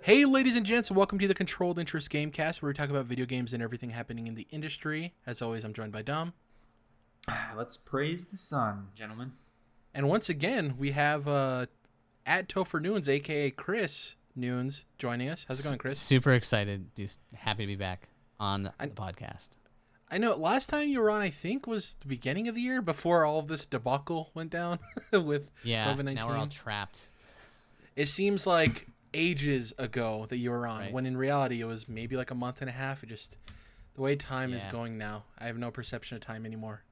Hey, ladies and gents, and welcome to the Controlled Interest Gamecast, where we talk about video games and everything happening in the industry. As always, I'm joined by Dom. Let's praise the sun, gentlemen. And once again, we have at Topher Nunes, a.k.a. Chris Nunes, joining us. How's it going, Chris? Super excited. Just happy to be back on the podcast. I know last time you were on, I think, was the beginning of the year, before all of this debacle went down with COVID-19. Now we're all trapped. It seems like ages ago that you were on, Right. when in reality it was maybe like a month and a half. It just, the way time is going now, I have no perception of time anymore.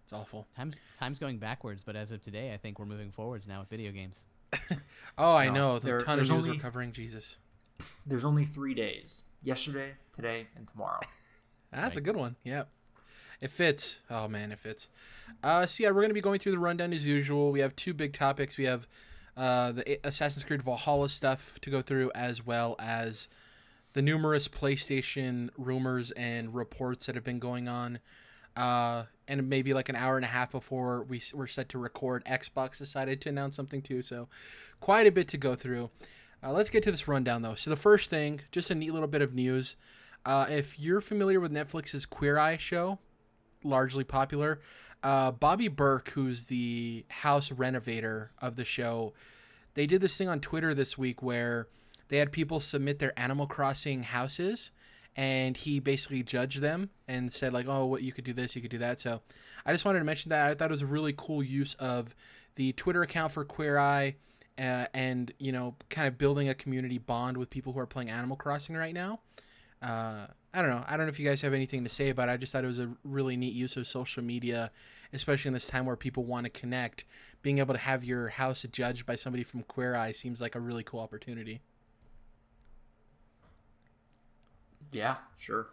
It's awful. Time's going backwards, but as of today, I think we're moving forwards now with video games. I No, know. The ton of there's news only- we're covering. Jesus. There's only 3 days. Yesterday, today, and tomorrow. That's a Right. good one. Yeah. It fits. Oh, man, it fits. So, yeah, we're going to be going through the rundown as usual. We have two big topics. We have the Assassin's Creed Valhalla stuff to go through, as well as the numerous PlayStation rumors and reports that have been going on. And maybe like an hour and a half before we were set to record, Xbox decided to announce something too. So quite a bit to go through. Let's get to this rundown, though. So the first thing, just a neat little bit of news. If you're familiar with Netflix's Queer Eye show, largely popular, Bobby Burke, who's the house renovator of the show, they did this thing on Twitter this week where they had people submit their Animal Crossing houses, and he basically judged them and said, like, oh, what, you could do this, you could do that. So I just wanted to mention that. I thought it was a really cool use of the Twitter account for Queer Eye, and, you know, kind of building a community bond with people who are playing Animal Crossing right now. I don't know. I don't know if you guys have anything to say about it. I just thought it was a really neat use of social media, especially in this time where people want to connect. Being able to have your house judged by somebody from Queer Eye seems like a really cool opportunity. Yeah, sure.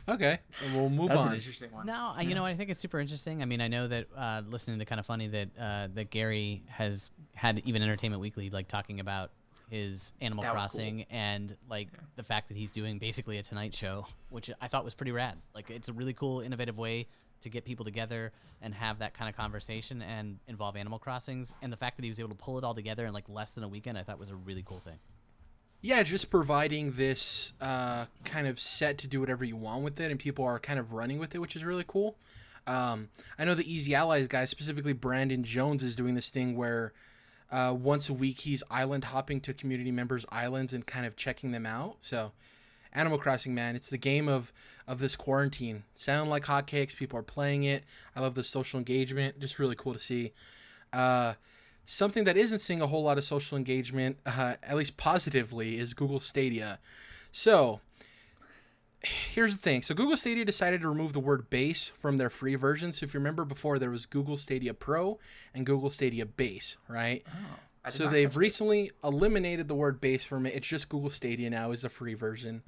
Okay, we'll move That's on. an interesting one. No, you know what? I think it's super interesting. I mean, I know that listening to Kind of Funny that Gary has had even Entertainment Weekly like talking about his Animal That was Crossing and like the fact that he's doing basically a Tonight Show, which I thought was pretty rad. Like, it's a really cool, innovative way to get people together and have that kind of conversation and involve Animal Crossings. And the fact that he was able to pull it all together in like less than a weekend, I thought was a really cool thing. Yeah, just providing this kind of set to do whatever you want with it, and people are kind of running with it, which is really cool. I know the Easy Allies guy, specifically Brandon Jones, is doing this thing where once a week he's island hopping to community members' islands and kind of checking them out. So Animal Crossing, man, it's the game of this quarantine. Sound like hotcakes. People are playing it. I love the social engagement. Just really cool to see. Something that isn't seeing a whole lot of social engagement, at least positively, is Google Stadia. So here's the thing. So Google Stadia decided to remove the word base from their free version. So if you remember before, there was Google Stadia Pro and Google Stadia Base, right? I did So not they've catch recently eliminated the word base from it. It's just Google Stadia now is a free version.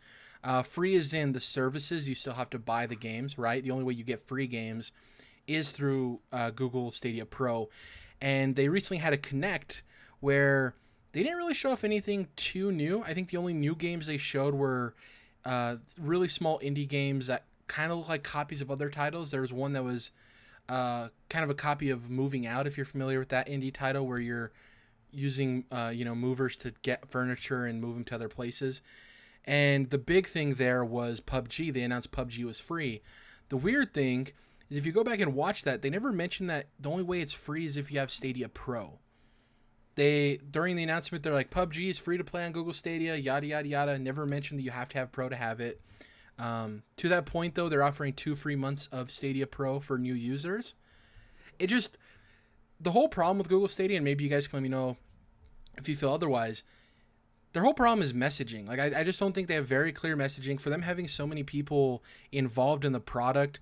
Free is in the services. You still have to buy the games, right? The only way you get free games is through Google Stadia Pro. And they recently had a Connect where they didn't really show off anything too new. I think the only new games they showed were really small indie games that kind of look like copies of other titles. There was one that was kind of a copy of Moving Out, if you're familiar with that indie title, where you're using movers to get furniture and move them to other places. And the big thing there was PUBG. They announced PUBG was free. The weird thing is, if you go back and watch that, they never mentioned that the only way it's free is if you have Stadia Pro. During the announcement, they're like, PUBG is free to play on Google Stadia, yada, yada, yada. Never mentioned that you have to have Pro to have it. To that point, though, they're offering 2 free months of Stadia Pro for new users. The whole problem with Google Stadia, and maybe you guys can let me know if you feel otherwise, their whole problem is messaging. Like, I just don't think they have very clear messaging. For them having so many people involved in the product,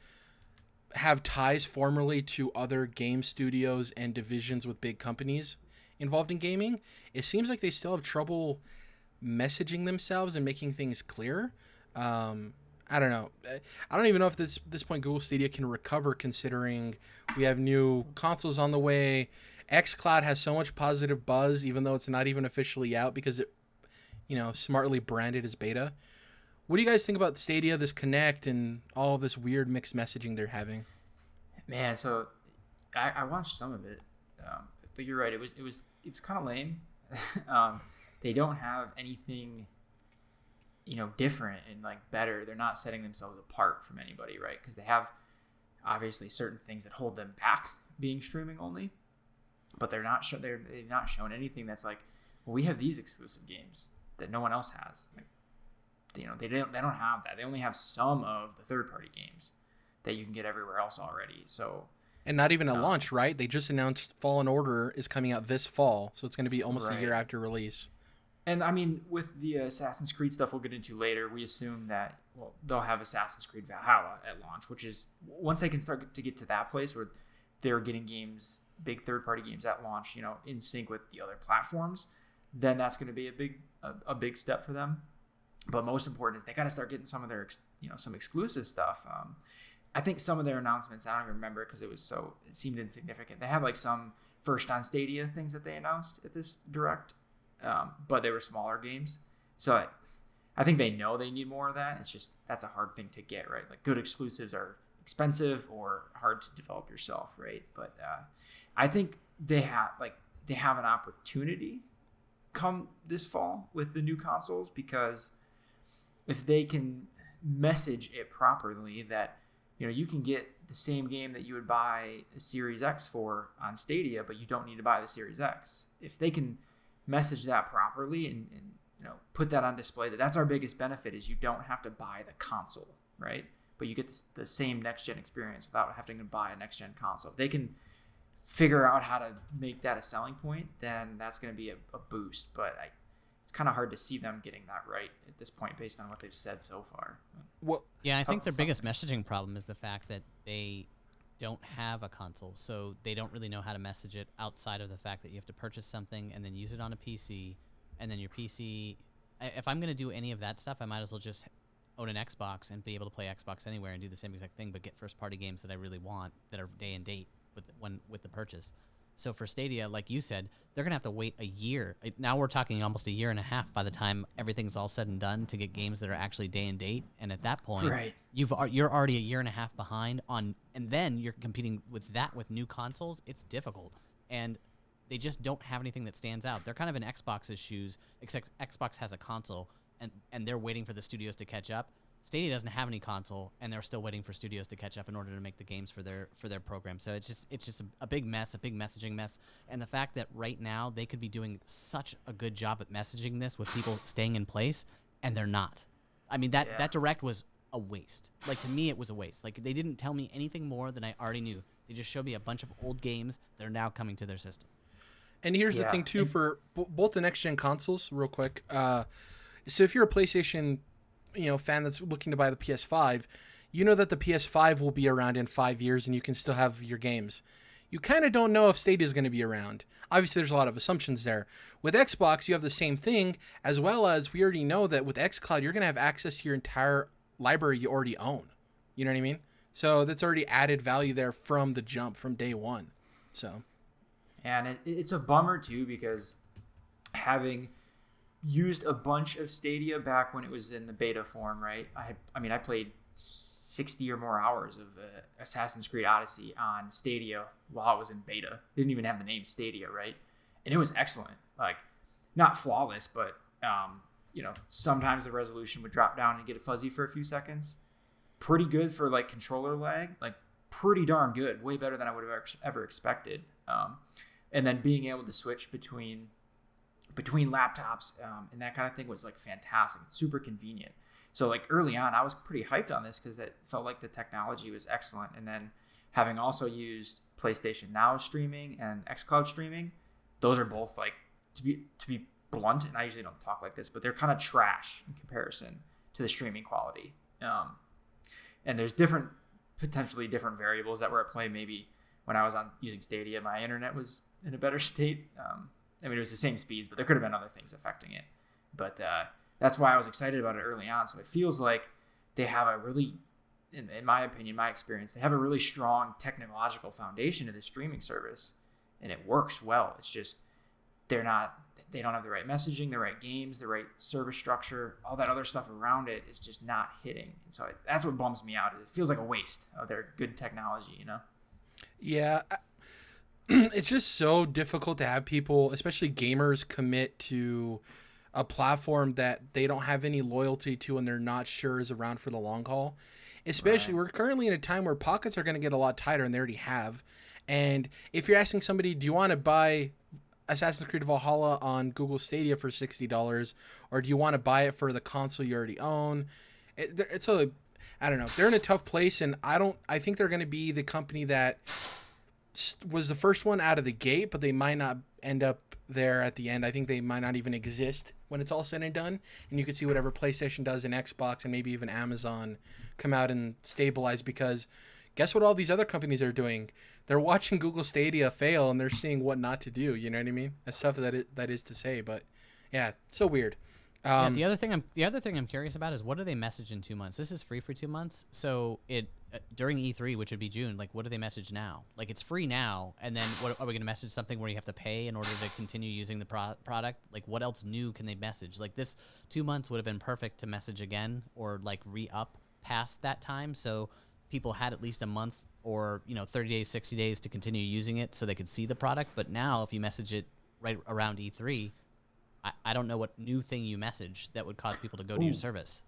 have ties formerly to other game studios and divisions with big companies involved in gaming, it seems like they still have trouble messaging themselves and making things clear. I don't know. I don't even know if this point Google Stadia can recover, considering we have new consoles on the way. xCloud has so much positive buzz, even though it's not even officially out, because it, smartly branded as beta. What do you guys think about Stadia, this Connect, and all this weird mixed messaging they're having? Man, so I watched some of it, but you're right. It was kind of lame. they don't have anything, different and like better. They're not setting themselves apart from anybody, right? Because they have obviously certain things that hold them back being streaming only, but they've not shown anything that's like, well, we have these exclusive games that no one else has. Like, they don't have that. They only have some of the third party games that you can get everywhere else already. So, and not even a launch, right? They just announced Fallen Order is coming out this fall, so it's going to be almost a year after release. And I mean, with the Assassin's Creed stuff we'll get into later, we assume that they'll have Assassin's Creed Valhalla at launch, which is once they can start to get to that place where they're getting games, big third party games at launch, in sync with the other platforms, then that's going to be a big step for them. But most important is they got to start getting some of their some exclusive stuff. I think some of their announcements, I don't even remember it because it seemed insignificant. They have like some first on Stadia things that they announced at this direct, but they were smaller games. So I think they know they need more of that. It's just, that's a hard thing to get, right? Like good exclusives are expensive or hard to develop yourself, right? But I think they have an opportunity come this fall with the new consoles, because if they can message it properly that you can get the same game that you would buy a Series X for on Stadia, but you don't need to buy the Series X. If they can message that properly and put that on display, that's our biggest benefit, is you don't have to buy the console, right? But you get the same next-gen experience without having to buy a next-gen console. If they can figure out how to make that a selling point, then that's going to be a boost. But it's kind of hard to see them getting that right at this point based on what they've said so far. Well, yeah, I think their biggest messaging problem is the fact that they don't have a console, so they don't really know how to message it outside of the fact that you have to purchase something and then use it on a PC, and then your PC. If I'm going to do any of that stuff, I might as well just own an Xbox and be able to play Xbox anywhere and do the same exact thing, but get first-party games that I really want that are day and date with the purchase. So for Stadia, like you said, they're going to have to wait a year. Now we're talking almost a year and a half by the time everything's all said and done to get games that are actually day and date. And at that point, right, you're already a year and a half behind on, and then you're competing with new consoles. It's difficult. And they just don't have anything that stands out. They're kind of in Xbox's shoes, except Xbox has a console, and they're waiting for the studios to catch up. Stadia doesn't have any console, and they're still waiting for studios to catch up in order to make the games for their program. So it's just a big mess, a big messaging mess. And the fact that right now they could be doing such a good job at messaging this with people staying in place, and they're not. I mean, that direct was a waste. Like, to me, it was a waste. Like, they didn't tell me anything more than I already knew. They just showed me a bunch of old games that are now coming to their system. And here's the thing, too, for both the next-gen consoles, real quick. So if you're a PlayStation fan that's looking to buy the PS5, you know that the PS5 will be around in 5 years and you can still have your games. You kind of don't know if Stadia is going to be around. Obviously, there's a lot of assumptions there. With Xbox, you have the same thing, as well as we already know that with xCloud, you're going to have access to your entire library you already own. You know what I mean? So that's already added value there from the jump, from day one. So, and it's a bummer too, because having used a bunch of Stadia back when it was in the beta form, right? I played 60 or more hours of Assassin's Creed Odyssey on Stadia while it was in beta. They didn't even have the name Stadia, right? And it was excellent. Like, not flawless, but sometimes the resolution would drop down and get fuzzy for a few seconds. Pretty good for like controller lag, like pretty darn good, way better than I would have ever expected. And then being able to switch between laptops and that kind of thing was like fantastic, super convenient. So like early on, I was pretty hyped on this because it felt like the technology was excellent. And then having also used PlayStation Now streaming and xCloud streaming, those are both, like, to be blunt, and I usually don't talk like this, but they're kind of trash in comparison to the streaming quality. And there's potentially different variables that were at play. Maybe when I was using Stadia, my internet was in a better state. It was the same speeds, but there could have been other things affecting it. But that's why I was excited about it early on. So it feels like they have a really, in my opinion, my experience, they have a really strong technological foundation to the streaming service, and it works well. It's just they don't have the right messaging, the right games, the right service structure, all that other stuff around it is just not hitting. And so that's what bums me out. It feels like a waste of their good technology, Yeah. It's just so difficult to have people, especially gamers, commit to a platform that they don't have any loyalty to and they're not sure is around for the long haul. Especially, we're currently in a time where pockets are going to get a lot tighter, and they already have. And if you're asking somebody, do you want to buy Assassin's Creed Valhalla on Google Stadia for $60, or do you want to buy it for the console you already own? I don't know. They're in a tough place, and I think they're going to be the company that was the first one out of the gate, but they might not end up there at the end. I think they might not even exist when it's all said and done. And you can see whatever PlayStation does and Xbox and maybe even Amazon come out and stabilize, because guess what all these other companies are doing? They're watching Google Stadia fail and they're seeing what not to do. You know what I mean? That's tough that is to say, but yeah, so weird. The other thing I'm curious about is, what do they message in 2 months? This is free for 2 months, so during E3, which would be June, like, what do they message now? Like, it's free now, and then what are we going to message something where you have to pay in order to continue using the product? Like, what else new can they message? Like, this 2 months would have been perfect to message again, or like re-up past that time, so people had at least a month or 30 days, 60 days to continue using it so they could see the product. But now, if you message it right around E3, I don't know what new thing you message that would cause people to go to your service.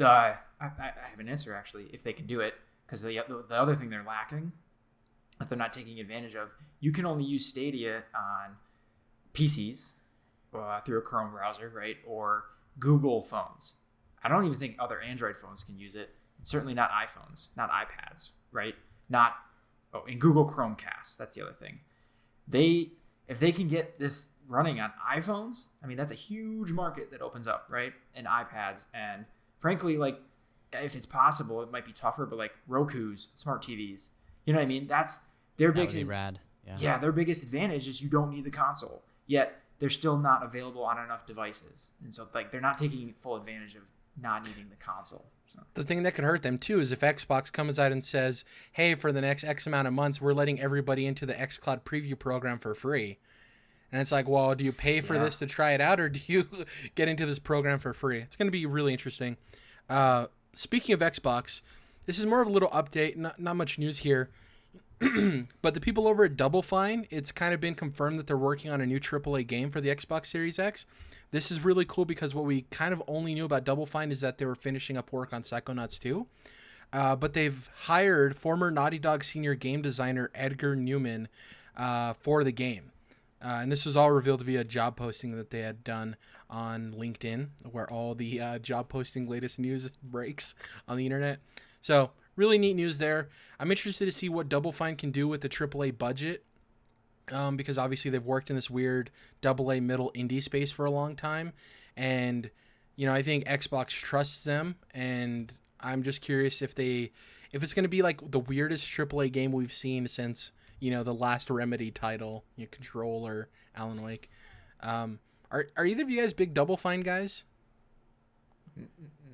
I have an answer, actually, if they can do it, because the other thing they're lacking, that they're not taking advantage of, you can only use Stadia on PCs through a Chrome browser, right, or Google phones. I don't even think other Android phones can use it, and certainly not iPhones, not iPads, right? In Google Chromecast, that's the other thing. If they can get this running on iPhones, I mean, that's a huge market that opens up, right? And iPads. And frankly, like, if it's possible, it might be tougher, but like Roku's, smart TVs, you know what I mean? That's their biggest. That would be rad. Yeah, their biggest advantage is you don't need the console, yet they're still not available on enough devices. And so, like, they're not taking full advantage of not needing the console. So. The thing that could hurt them too is if Xbox comes out and says, hey, for the next X amount of months, we're letting everybody into the xCloud preview program for free. And it's like, well, do you pay for this to try it out, or do you get into this program for free? It's going to be really interesting. Speaking of Xbox, this is more of a little update, not much news here. But the people over at Double Fine, it's kind of been confirmed that they're working on a new AAA game for the Xbox Series X. This is really cool because what we kind of only knew about Double Fine is that they were finishing up work on Psychonauts 2. But they've hired former Naughty Dog senior game designer Edgar Newman for the game. And this was all revealed via job posting that they had done on LinkedIn, where all the job posting latest news breaks on the internet. So really neat news there. I'm interested to see what Double Fine can do with the AAA budget, because obviously they've worked in this weird AA middle indie space for a long time. And, I think Xbox trusts them, and I'm just curious if it's going to be like the weirdest AAA game we've seen since the last Remedy title, Control or Alan Wake. Are either of you guys big Double Fine guys?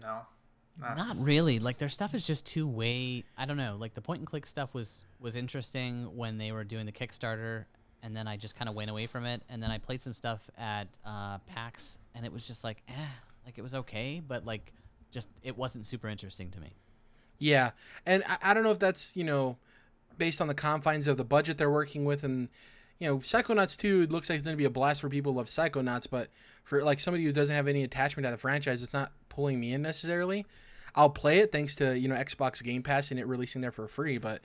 No. Not really. Like, their stuff is just too I don't know. Like, the point and click stuff was interesting when they were doing the Kickstarter, and then I just kind of went away from it. And then I played some stuff at PAX, and it was just like, like, it was okay, but like, just it wasn't super interesting to me. Yeah, and I don't know if that's based on the confines of the budget they're working with, and Psychonauts 2 looks like it's going to be a blast for people who love Psychonauts, but for like somebody who doesn't have any attachment to the franchise, it's not pulling me in necessarily. I'll play it thanks to Xbox Game Pass and it releasing there for free, but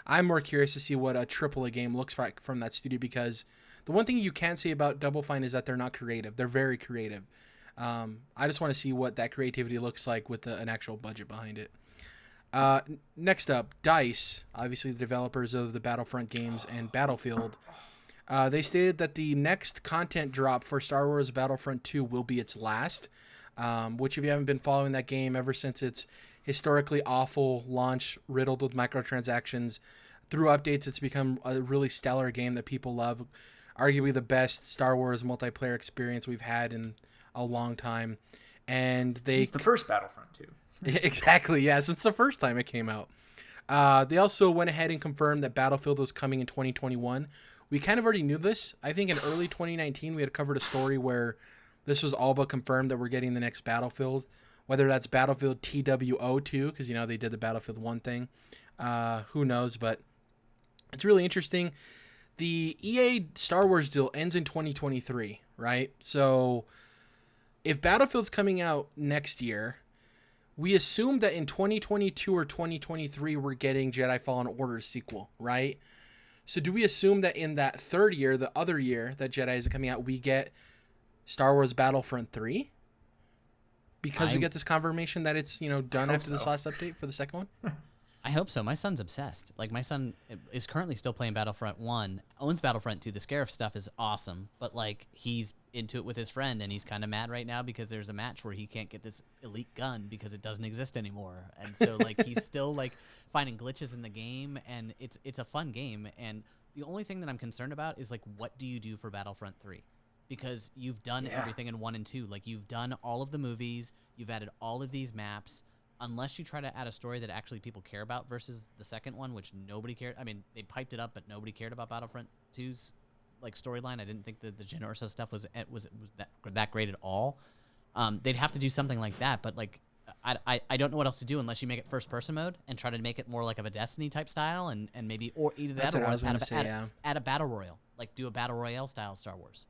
I'm more curious to see what a AAA game looks like from that studio, because the one thing you can't say about Double Fine is that they're not creative. They're very creative. I just want to see what that creativity looks like with an actual budget behind it. Next up, DICE, obviously the developers of the Battlefront games and Battlefield. They stated that the next content drop for Star Wars Battlefront 2 will be its last, which if you haven't been following that game ever since its historically awful launch riddled with microtransactions, through updates it's become a really stellar game that people love, arguably the best Star Wars multiplayer experience we've had in a long time. And since the first Battlefront 2. Exactly, yeah, since the first time it came out. They also went ahead and confirmed that Battlefield was coming in 2021. We kind of already knew this. I think in early 2019 we had covered a story where this was all but confirmed that we're getting the next Battlefield, whether that's Battlefield TWO2, because they did the Battlefield 1 thing. Who knows, but it's really interesting. The EA Star Wars deal ends in 2023, right? So if Battlefield's coming out next year, we assume that in 2022 or 2023 we're getting Jedi Fallen Order sequel, right? So do we assume that in that third year, the other year that Jedi is coming out, we get Star Wars Battlefront 3? Because we get this confirmation that it's, done after this last update for the second one? I hope so. My son's obsessed. Like, my son is currently still playing Battlefront 1, owns Battlefront 2. The Scarif stuff is awesome, but, like, he's into it with his friend, and he's kind of mad right now because there's a match where he can't get this elite gun because it doesn't exist anymore. And so, like, he's still, like, finding glitches in the game, and it's a fun game. And the only thing that I'm concerned about is, like, what do you do for Battlefront 3? Because you've done everything in 1 and 2. Like, you've done all of the movies, you've added all of these maps. Unless you try to add a story that actually people care about versus the second one, which nobody cared. I mean, they piped it up, but nobody cared about Battlefront 2's like storyline. I didn't think that the Jyn Erso stuff was that great at all. They'd have to do something like that, but like I don't know what else to do unless you make it first person mode and try to make it more like of a Destiny type style, and maybe or either that or add a battle royale, like do a battle royale style Star Wars.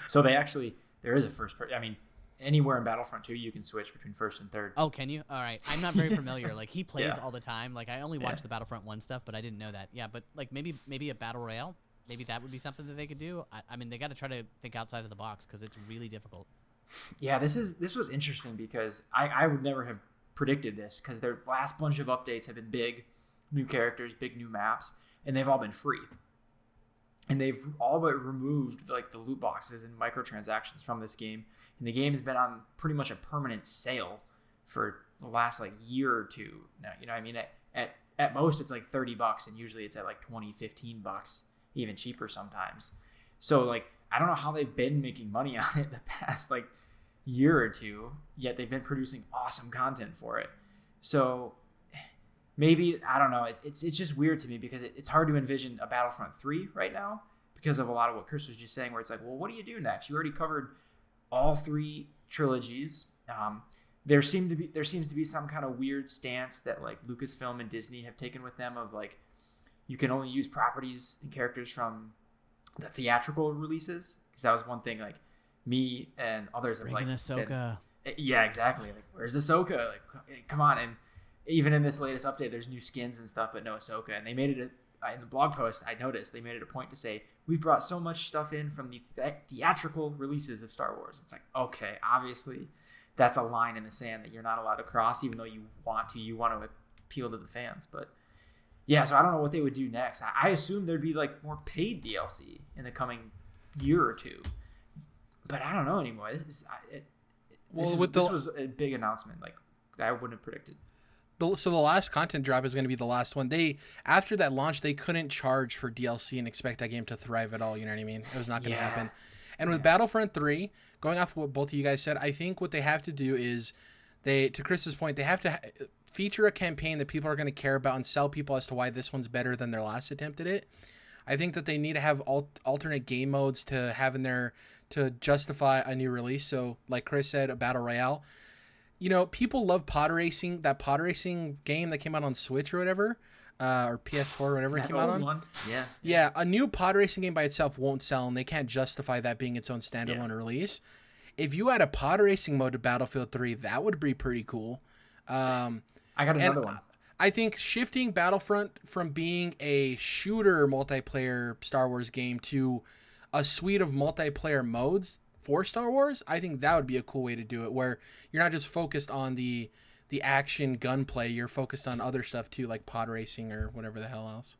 So there is a first person. I mean, anywhere in Battlefront 2, you can switch between first and third. Oh, can you? All right. I'm not very familiar. Like, he plays all the time. Like, I only watch the Battlefront 1 stuff, but I didn't know that. Yeah, but, like, maybe a Battle Royale, maybe that would be something that they could do. I mean, they got to try to think outside of the box because it's really difficult. Yeah, this was interesting because I would never have predicted this because their last bunch of updates have been big new characters, big new maps, and they've all been free. And they've all but removed, like, the loot boxes and microtransactions from this game. And the game has been on pretty much a permanent sale for the last like year or two now. You know what I mean? At most it's like $30, and usually it's at like $20-15, even cheaper sometimes. So like I don't know how they've been making money on it the past like year or two, yet they've been producing awesome content for it. So maybe, I don't know, it's just weird to me because it's hard to envision a Battlefront 3 right now because of a lot of what Chris was just saying, where it's like, well, what do you do next? You already covered all 3 trilogies. There seems to be some kind of weird stance that like Lucasfilm and Disney have taken with them of like you can only use properties and characters from the theatrical releases, because that was one thing like me and others have like Ahsoka. Yeah, exactly. Like, where's Ahsoka? Like, come on. And even in this latest update, there's new skins and stuff, but no Ahsoka. And they made it in the blog post, I noticed they made it a point to say, we've brought so much stuff in from the theatrical releases of Star Wars. It's like, okay, obviously that's a line in the sand that you're not allowed to cross, even though you want to appeal to the fans. But yeah, so I don't know what they would do next. I assume there'd be like more paid DLC in the coming year or two, but I don't know anymore. This was a big announcement. Like I wouldn't have predicted. So the last content drop is going to be the last one. After that launch, they couldn't charge for DLC and expect that game to thrive at all. You know what I mean? It was not going to happen. And with Battlefront 3, going off of what both of you guys said, I think what they have to do is, to Chris's point, they have to feature a campaign that people are going to care about and sell people as to why this one's better than their last attempt at it. I think that they need to have alternate game modes to have in there to justify a new release. So, like Chris said, a Battle Royale. You know, people love pod racing. That pod racing game that came out on Switch or whatever, or PS4 or whatever it came out on. One. Yeah, a new pod racing game by itself won't sell, and they can't justify that being its own standalone release. If you had a pod racing mode to Battlefield 3, that would be pretty cool. I got another one. I think shifting Battlefront from being a shooter multiplayer Star Wars game to a suite of multiplayer modes for Star Wars, I think that would be a cool way to do it, where you're not just focused on the action gunplay, you're focused on other stuff too, like pod racing or whatever the hell else.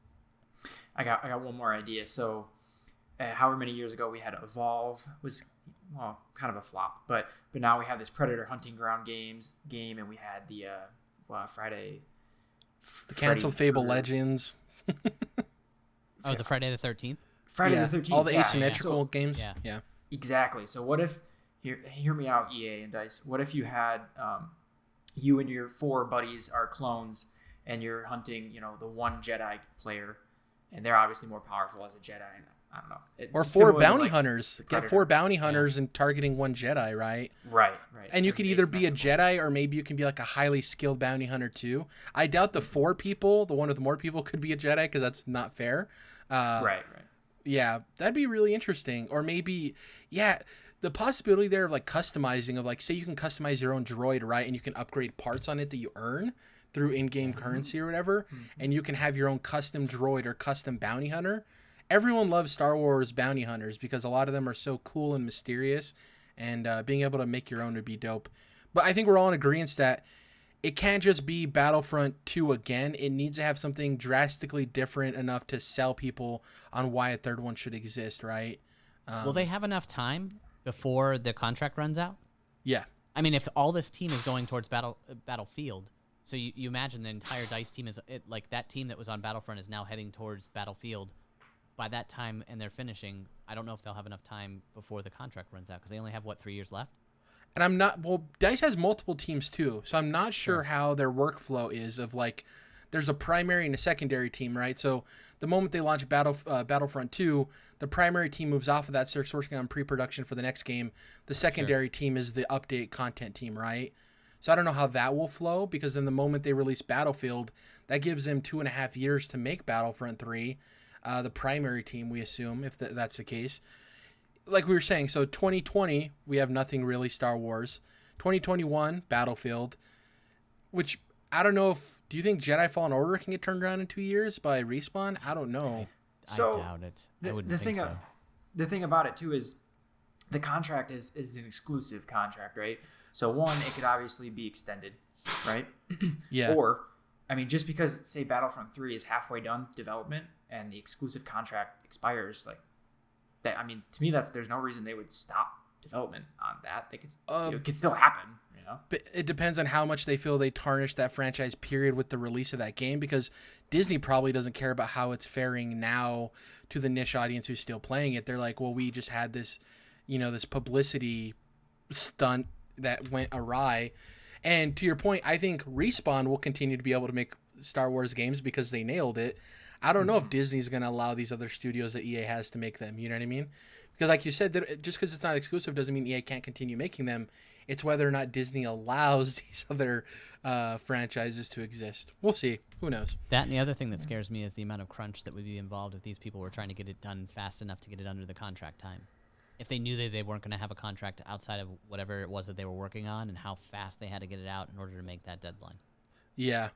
I got one more idea. So however many years ago we had Evolve, was kind of a flop, but now we have this Predator Hunting Ground game, and we had the canceled Fable Legends. The Friday the 13th. Friday the 13th. All the asymmetrical games. Yeah. Exactly. So what if, hear me out, EA and DICE, what if you had you and your 4 buddies are clones, and you're hunting, the one Jedi player, and they're obviously more powerful as a Jedi. I don't know. Or 4 bounty hunters. Get 4 bounty hunters and targeting one Jedi, right? Right. And you could either be a Jedi, or maybe you can be like a highly skilled bounty hunter too. I doubt the 4 people, the one with more people, could be a Jedi, because that's not fair. Right. Yeah, that'd be really interesting. Or maybe, the possibility there of like customizing of like, say you can customize your own droid, right? And you can upgrade parts on it that you earn through in-game currency or whatever. And you can have your own custom droid or custom bounty hunter. Everyone loves Star Wars bounty hunters because a lot of them are so cool and mysterious, and being able to make your own would be dope. But I think we're all in agreement that it can't just be Battlefront 2 again. It needs to have something drastically different enough to sell people on why a third one should exist, right? Will they have enough time before the contract runs out? Yeah. I mean, if all this team is going towards Battlefield, so you imagine the entire DICE team like that team that was on Battlefront is now heading towards Battlefield. By that time, and they're finishing, I don't know if they'll have enough time before the contract runs out because they only have, 3 years left? And I'm not, well, DICE has multiple teams too, so I'm not sure how their workflow is of like, there's a primary and a secondary team, right? So the moment they launch Battlefront 2, the primary team moves off of that, starts working on pre-production for the next game. The secondary team is the update content team, right? So I don't know how that will flow, because then the moment they release Battlefield, that gives them 2.5 years to make Battlefront 3. The primary team, we assume, if that's the case. Like we were saying, so 2020, we have nothing really Star Wars. 2021, Battlefield, which I don't know if, do you think Jedi Fallen Order can get turned around in 2 years by Respawn? I don't know. I doubt it. I wouldn't think so. The thing about it, too, is the contract is an exclusive contract, right? So, one, it could obviously be extended, right? Yeah. Or, I mean, just because, say, Battlefront 3 is halfway done development and the exclusive contract expires, like, that, I mean, to me, there's no reason they would stop development on that. They could, it could still happen, you know? But it depends on how much they feel they tarnished that franchise period with the release of that game, because Disney probably doesn't care about how it's faring now to the niche audience who's still playing it. They're like, well, we just had this, this publicity stunt that went awry. And to your point, I think Respawn will continue to be able to make Star Wars games because they nailed it. I don't know if Disney's going to allow these other studios that EA has to make them. You know what I mean? Because like you said, just because it's not exclusive doesn't mean EA can't continue making them. It's whether or not Disney allows these other franchises to exist. We'll see. Who knows? That and the other thing that scares me is the amount of crunch that would be involved if these people were trying to get it done fast enough to get it under the contract time. If they knew that they weren't going to have a contract outside of whatever it was that they were working on, and how fast they had to get it out in order to make that deadline. Yeah.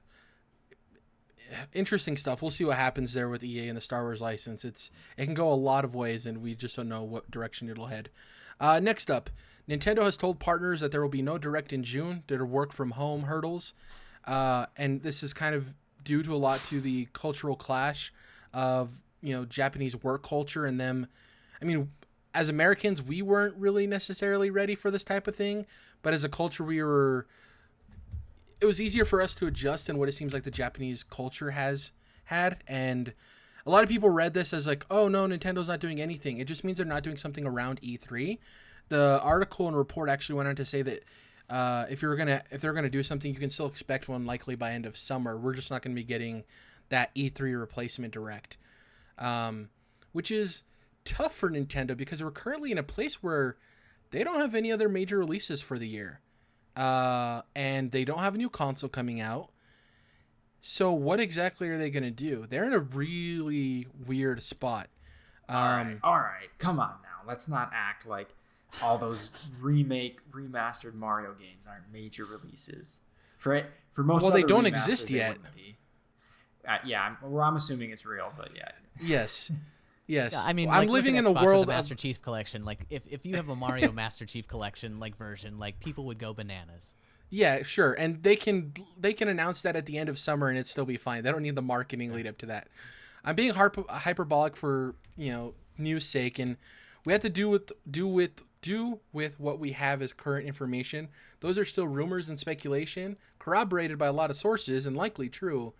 Interesting stuff. We'll see what happens there with EA and the Star Wars license. It can go a lot of ways, and we just don't know what direction it'll head. Next up, Nintendo has told partners that there will be no Direct in June due to work from home hurdles. And this is kind of due to a lot to the cultural clash of, Japanese work culture and them. I mean, as Americans, we weren't really necessarily ready for this type of thing, but as a culture, it was easier for us to adjust than what it seems like the Japanese culture has had. And a lot of people read this as like, oh no, Nintendo's not doing anything. It just means they're not doing something around E3. The article and report actually went on to say that if they're gonna do something, you can still expect one likely by end of summer. We're just not gonna be getting that E3 replacement direct, which is tough for Nintendo because we're currently in a place where they don't have any other major releases for the year. And they don't have a new console coming out. So what exactly are they going to do? They're in a really weird spot. All right. Come on now. Let's not act like all those remastered Mario games aren't major releases. For most, well, they don't exist yet. I'm assuming it's real, but yeah. Yes. Yes. Yeah, I mean, I'm living in a world of the Master Chief Collection. Like, if you have a Mario Master Chief Collection version, people would go bananas. Yeah, sure, and they can announce that at the end of summer and it'd still be fine. They don't need the marketing lead up to that. I'm being hyperbolic for news sake, and we have to do with what we have as current information. Those are still rumors and speculation, corroborated by a lot of sources and likely true.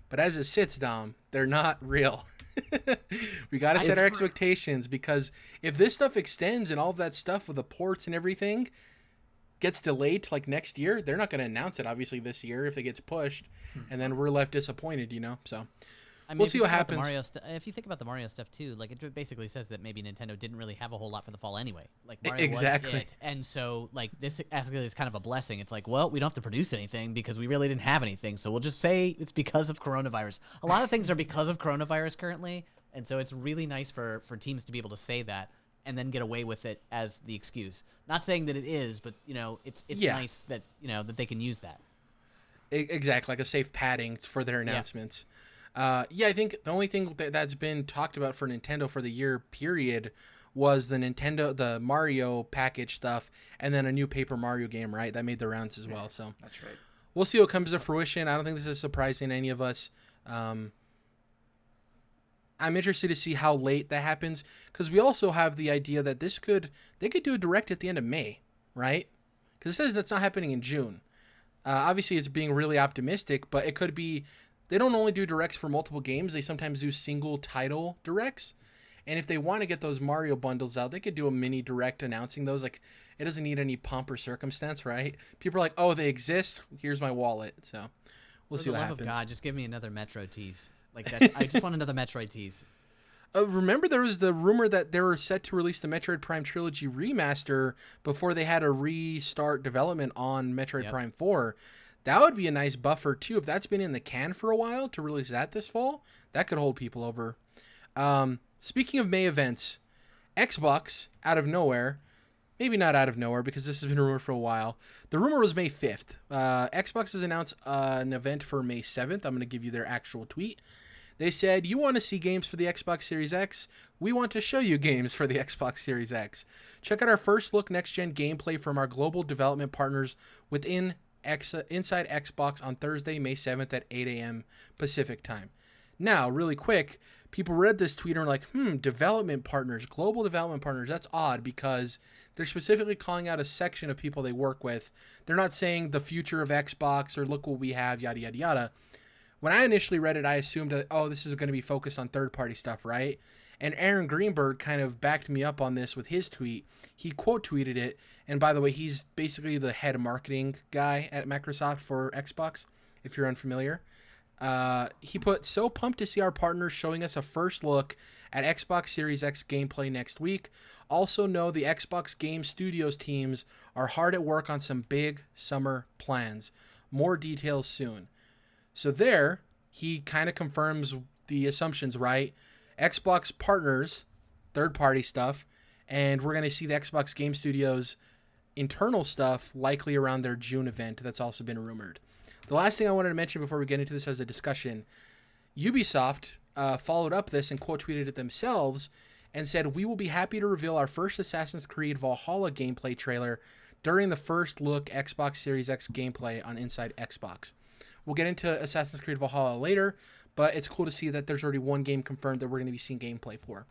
But as it sits, Dom, they're not real. We got to set our expectations, because if this stuff extends and all of that stuff with the ports and everything gets delayed to next year, they're not going to announce it obviously this year if it gets pushed, and then we're left disappointed, So I mean, we'll see what happens. If you think about the Mario stuff too, it basically says that maybe Nintendo didn't really have a whole lot for the fall anyway. Mario exactly. was it, and so this actually is kind of a blessing. It's well, we don't have to produce anything because we really didn't have anything, so we'll just say it's because of coronavirus. A lot of things are because of coronavirus currently, and so it's really nice for teams to be able to say that. and then get away with it as the excuse. Not saying that it is, but it's Yeah. nice that that they can use that. Exactly, like a safe padding for their announcements. I think the only thing that's been talked about for Nintendo for the year period was the Mario package stuff, and then a new Paper Mario game, right? That made the rounds as well. So That's right. we'll see what comes to fruition. I don't think this is surprising to any of us. I'm interested to see how late that happens, because we also have the idea that they could do a direct at the end of May, right? Because it says that's not happening in June. Obviously, it's being really optimistic, but it could be they don't only do directs for multiple games. They sometimes do single title directs. And if they want to get those Mario bundles out, they could do a mini direct announcing those. Like, it doesn't need any pomp or circumstance, right? People are like, oh, they exist. Here's my wallet. So we'll see what happens. For the love of God, just give me another Metroid tease. Like that, I just want another Metroid tease. Remember, there was the rumor that they were set to release the Metroid Prime Trilogy remaster before they had to restart development on Metroid Prime 4. That would be a nice buffer, too. If that's been in the can for a while, to release that this fall, that could hold people over. Speaking of May events, Xbox, out of nowhere, maybe not out of nowhere because this has been rumored for a while. The rumor was May 5th. Xbox has announced an event for May 7th. I'm going to give you their actual tweet. They said, you want to see games for the Xbox Series X? We want to show you games for the Xbox Series X. Check out our first look next-gen gameplay from our global development partners within Inside Xbox on Thursday, May 7th at 8 a.m. Pacific time. Now, really quick, people read this tweet and were like, development partners, global development partners, that's odd because they're specifically calling out a section of people they work with. They're not saying the future of Xbox or look what we have, yada, yada, yada. When I initially read it, I assumed that, this is going to be focused on third-party stuff, right? And Aaron Greenberg kind of backed me up on this with his tweet. He quote tweeted it. And by the way, he's basically the head marketing guy at Microsoft for Xbox, if you're unfamiliar. He put, so pumped to see our partners showing us a first look at Xbox Series X gameplay next week. Also know the Xbox Game Studios teams are hard at work on some big summer plans. More details soon. So there, he kind of confirms the assumptions, right? Xbox partners, third-party stuff, and we're going to see the Xbox Game Studios internal stuff likely around their June event that's also been rumored. The last thing I wanted to mention before we get into this as a discussion, Ubisoft followed up this and quote tweeted it themselves and said, we will be happy to reveal our first Assassin's Creed Valhalla gameplay trailer during the first look Xbox Series X gameplay on Inside Xbox. We'll get into Assassin's Creed Valhalla later, but it's cool to see that there's already one game confirmed that we're going to be seeing gameplay for.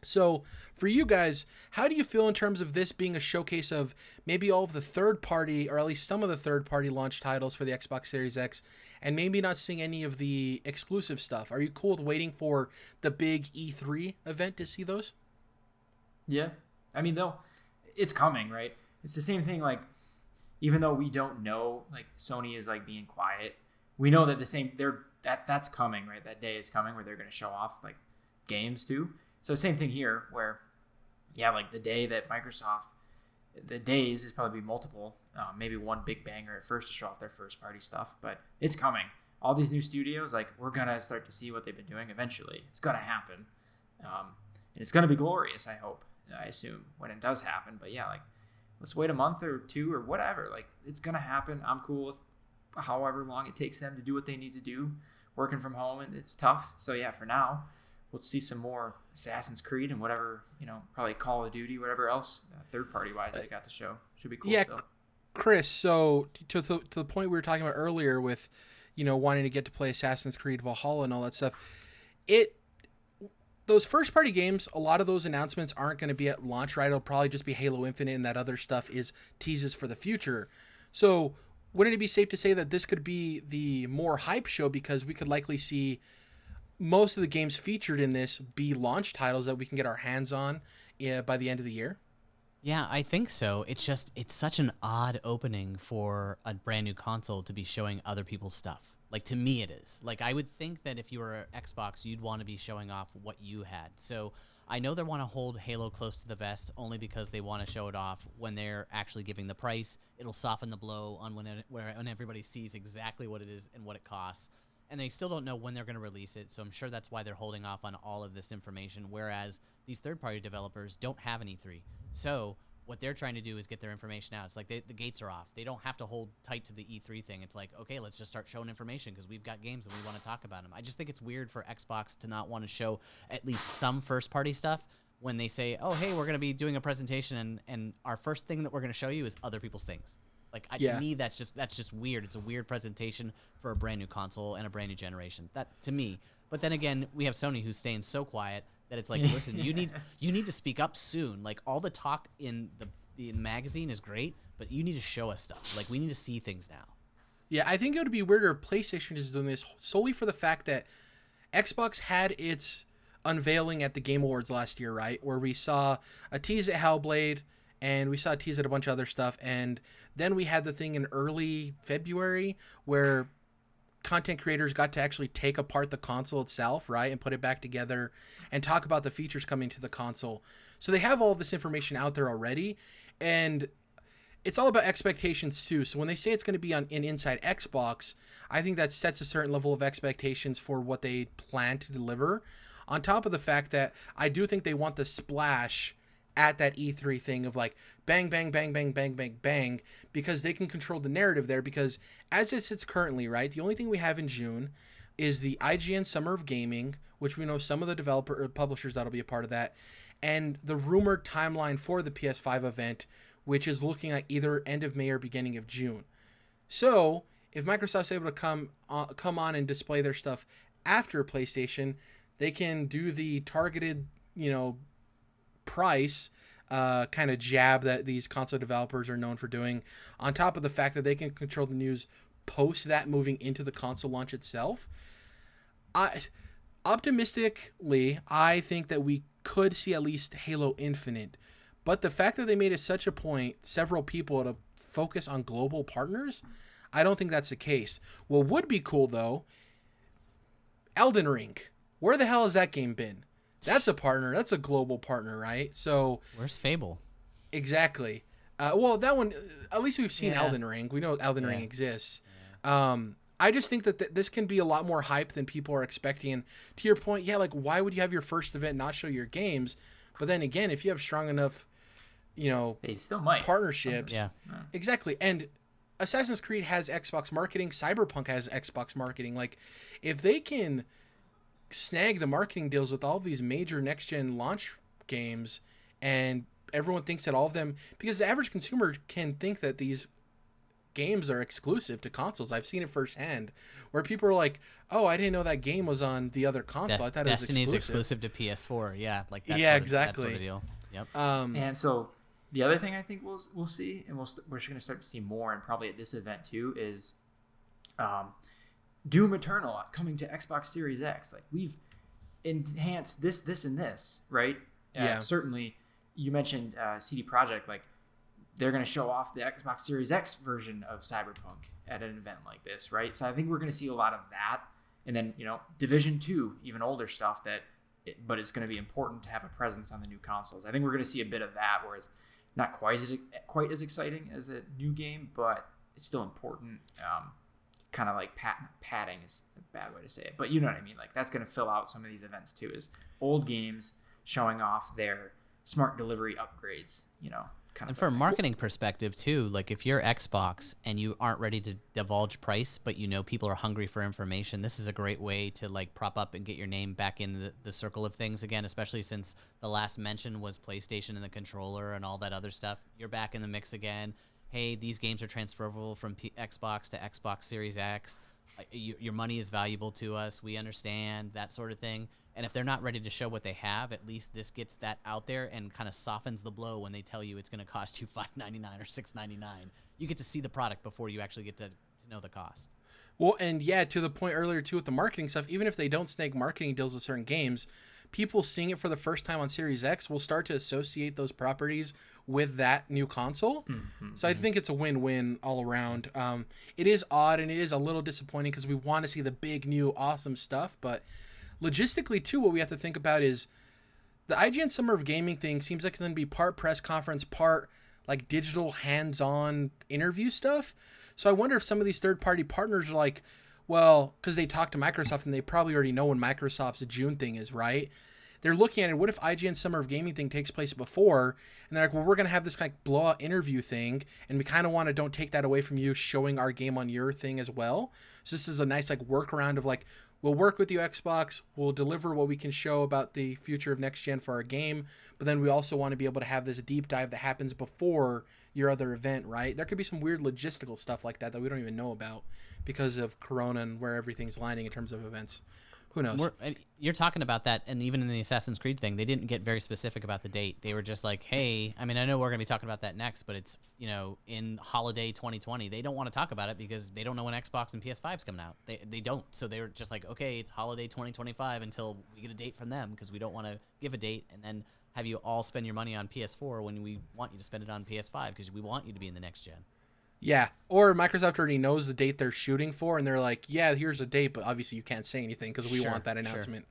So for you guys, how do you feel in terms of this being a showcase of maybe all of the third-party, or at least some of the third-party launch titles for the Xbox Series X, and maybe not seeing any of the exclusive stuff? Are you cool with waiting for the big E3 event to see those? Yeah. I mean, though, it's coming, right? It's the same thing, like, even though we don't know, like, Sony is, like, being quiet, we know that that's coming, right? That day is coming where they're going to show off, like, games, too. So same thing here where, like the day that Microsoft, the days is probably multiple, maybe one big banger at first to show off their first party stuff, but it's coming. All these new studios, like we're going to start to see what they've been doing eventually. It's going to happen. And it's going to be glorious, I hope, I assume, when it does happen. But yeah, like let's wait a month or two or whatever. Like it's going to happen. I'm cool with however long it takes them to do what they need to do. Working from home, and it's tough. So yeah, for now, let's see some more Assassin's Creed and whatever, probably Call of Duty, whatever else, third-party wise they got to show. Should be cool. Yeah, still. Chris, so to the point we were talking about earlier with, wanting to get to play Assassin's Creed Valhalla and all that stuff, those first-party games, a lot of those announcements aren't going to be at launch, right? It'll probably just be Halo Infinite, and that other stuff is teases for the future. So wouldn't it be safe to say that this could be the more hype show, because we could likely see most of the games featured in this be launch titles that we can get our hands on by the end of the year? Yeah, I think so. It's such an odd opening for a brand new console to be showing other people's stuff. Like, to me it is. Like, I would think that if you were Xbox, you'd want to be showing off what you had. So I know they want to hold Halo close to the vest only because they want to show it off when they're actually giving the price. It'll soften the blow on when everybody sees exactly what it is and what it costs. and they still don't know when they're going to release it. So I'm sure that's why they're holding off on all of this information, whereas these third-party developers don't have an E3. So what they're trying to do is get their information out. It's like the gates are off. They don't have to hold tight to the E3 thing. It's like, okay, let's just start showing information because we've got games and we want to talk about them. I just think it's weird for Xbox to not want to show at least some first-party stuff when they say, oh, hey, we're going to be doing a presentation and our first thing that we're going to show you is other people's things. Like, to me, that's just weird. It's a weird presentation for a brand new console and a brand new generation. That, to me. But then again, we have Sony who's staying so quiet that it's like, listen, you need to speak up soon. Like, all the talk in the magazine is great, but you need to show us stuff. Like, we need to see things now. Yeah, I think it would be weirder if PlayStation is doing this solely for the fact that Xbox had its unveiling at the Game Awards last year, right? Where we saw a tease at Hellblade, and we saw a tease at a bunch of other stuff, and then we had the thing in early February where content creators got to actually take apart the console itself, right, and put it back together and talk about the features coming to the console. So they have all of this information out there already, and it's all about expectations too. So when they say it's going to be on inside Xbox, I think that sets a certain level of expectations for what they plan to deliver. On top of the fact that I do think they want the splash at that E3 thing of like bang, bang, bang, bang, bang, bang, bang, because they can control the narrative there. Because as it sits currently, right, the only thing we have in June is the IGN Summer of Gaming, which we know some of the developer or publishers that'll be a part of that, and the rumored timeline for the PS5 event, which is looking like either end of May or beginning of June. So if Microsoft's able to come on and display their stuff after PlayStation, they can do the targeted, price kind of jab that these console developers are known for doing, on top of the fact that they can control the news post that moving into the console launch itself. Optimistically, I think that we could see at least Halo Infinite, but the fact that they made it such a point, several people, to focus on global partners, I don't think that's the case. What would be cool though, Elden Ring. Where the hell has that game been? That's a partner. That's a global partner, right? So where's Fable? Exactly. Well, that one, at least we've seen Elden Ring. We know Elden Ring exists. Yeah. I just think that this can be a lot more hype than people are expecting. And to your point, like, why would you have your first event not show your games? But then again, if you have strong enough, they still might partnerships. Yeah. Exactly. And Assassin's Creed has Xbox marketing. Cyberpunk has Xbox marketing. Like, if they can snag the marketing deals with all of these major next-gen launch games, and everyone thinks that all of them, because the average consumer can think that these games are exclusive to consoles. I've seen it firsthand where people are like, oh, I didn't know that game was on the other console. I thought Destiny's it was exclusive to PS4. Yeah, like that. Yeah, that sort of deal. Yep. And so the other thing I think we'll see, and we're just going to start to see more, and probably at this event too, is Doom Eternal coming to Xbox Series X. Like, we've enhanced this, and this, right? Yeah. Certainly, you mentioned CD Projekt. Like, they're going to show off the Xbox Series X version of Cyberpunk at an event like this, right? So I think we're going to see a lot of that. And then, Division 2, even older stuff but it's going to be important to have a presence on the new consoles. I think we're going to see a bit of that, where it's not quite as exciting as a new game, but it's still important. Kind of like padding is a bad way to say it, but you know what I mean. Like, that's going to fill out some of these events too, is old games showing off their smart delivery upgrades, kind of. And from a marketing perspective too, like, if you're Xbox and you aren't ready to divulge price, but people are hungry for information, this is a great way to like prop up and get your name back in the circle of things again, especially since the last mention was PlayStation and the controller and all that other stuff. You're back in the mix again. Hey, these games are transferable from Xbox to Xbox Series X. Your money is valuable to us. We understand that sort of thing. And if they're not ready to show what they have, at least this gets that out there and kind of softens the blow when they tell you it's going to cost you $5.99 or $6.99. You get to see the product before you actually get to know the cost. Well, and to the point earlier too with the marketing stuff, even if they don't snag marketing deals with certain games, people seeing it for the first time on Series X will start to associate those properties with that new console. So I think it's a win-win all around. It is odd and it is a little disappointing because we want to see the big, new, awesome stuff. But logistically, too, what we have to think about is the IGN Summer of Gaming thing seems like it's going to be part press conference, part like digital hands-on interview stuff. So I wonder if some of these third-party partners are like, well, because they talked to Microsoft and they probably already know when Microsoft's June thing is, right? They're looking at it. What if IGN Summer of Gaming thing takes place before? And they're like, well, we're going to have this kind of blowout interview thing. And we kind of want to don't take that away from you showing our game on your thing as well. So this is a nice like workaround of like, we'll work with you, Xbox. We'll deliver what we can show about the future of next gen for our game. But then we also want to be able to have this deep dive that happens before your other event, right? There could be some weird logistical stuff like that we don't even know about because of Corona and where everything's lining in terms of events. Who knows? You're talking about that, and even in the Assassin's Creed thing, they didn't get very specific about the date. They were just like, hey, I mean, I know we're going to be talking about that next, but it's, in holiday 2020. They don't want to talk about it because they don't know when Xbox and PS5's coming out. They don't. So they were just like, okay, it's holiday 2025 until we get a date from them because we don't want to give a date and then have you all spend your money on PS4 when we want you to spend it on PS5 because we want you to be in the next gen. Yeah, or Microsoft already knows the date they're shooting for, and they're like, yeah, here's a date, but obviously you can't say anything because we want that announcement.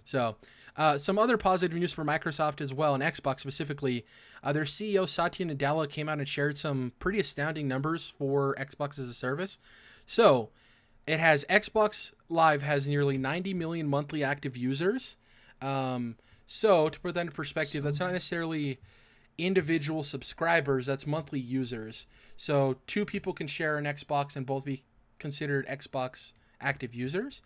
Sure. So some other positive news for Microsoft as well, and Xbox specifically. Their CEO, Satya Nadella, came out and shared some pretty astounding numbers for Xbox as a service. So it has Xbox Live has nearly 90 million monthly active users. So to put that into perspective, that's not necessarily individual subscribers, that's monthly users. So two people can share an Xbox and both be considered Xbox active users.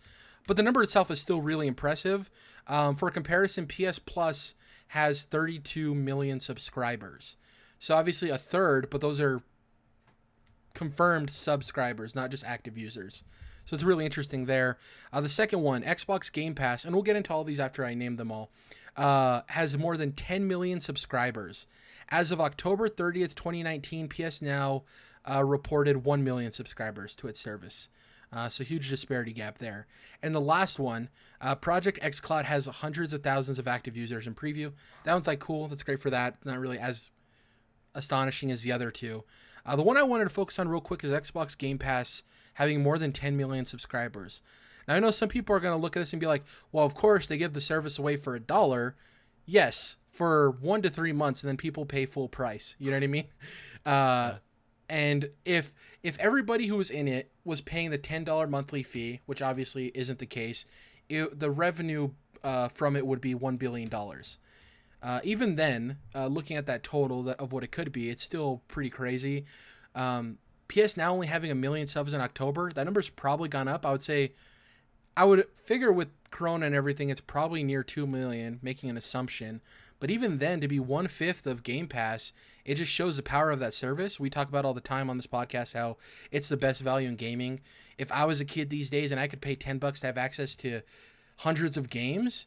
But the number itself is still really impressive. For comparison, PS Plus has 32 million subscribers. So obviously a third, but those are confirmed subscribers, not just active users. So it's really interesting there. The second one, Xbox Game Pass, and we'll get into all these after I name them all, has more than 10 million subscribers. As of October 30th, 2019, PS Now reported 1 million subscribers to its service. So huge disparity gap there. And the last one, Project xCloud has hundreds of thousands of active users in preview. That one's like cool. That's great for that. Not really as astonishing as the other two. The one I wanted to focus on real quick is Xbox Game Pass having more than 10 million subscribers. Now, I know some people are going to look at this and be like, well, of course, they give the service away for $1. Yes, for 1 to 3 months, and then people pay full price. You know what I mean? And if everybody who was in it was paying the $10 monthly fee, which obviously isn't the case, the revenue from it would be $1 billion. Even then, looking at that total of what it could be, it's still pretty crazy. PS Now only having 1 million subs in October, that number's probably gone up. I would figure with Corona and everything, it's probably near 2 million, making an assumption. But even then, to be 1/5 of Game Pass, it just shows the power of that service. We talk about all the time on this podcast how it's the best value in gaming. If I was a kid these days and I could pay $10 to have access to hundreds of games,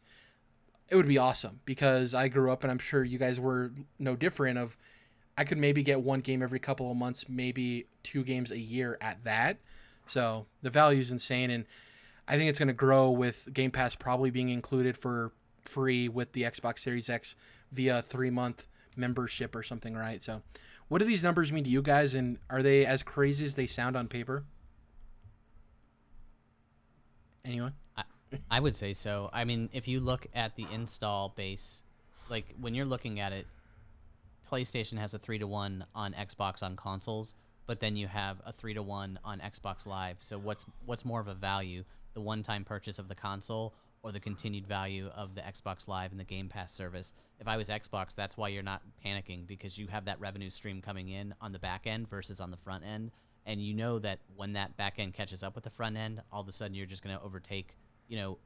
it would be awesome because I grew up, and I'm sure you guys were no different, of I could maybe get one game every couple of months, maybe 2 games a year at that. So the value is insane, and I think it's going to grow with Game Pass probably being included for free with the Xbox Series X via a 3-month membership or something, right? So what do these numbers mean to you guys, and are they as crazy as they sound on paper? Anyone? I would say so. I mean, if you look at the install base, like when you're looking at it, PlayStation has a 3-to-1 on Xbox on consoles, but then you have a 3-to-1 on Xbox Live. So what's more of a value, the one-time purchase of the console or the continued value of the Xbox Live and the Game Pass service? If I was Xbox, that's why you're not panicking, because you have that revenue stream coming in on the back end versus on the front end. And you know that when that back end catches up with the front end, all of a sudden you're just going to overtake,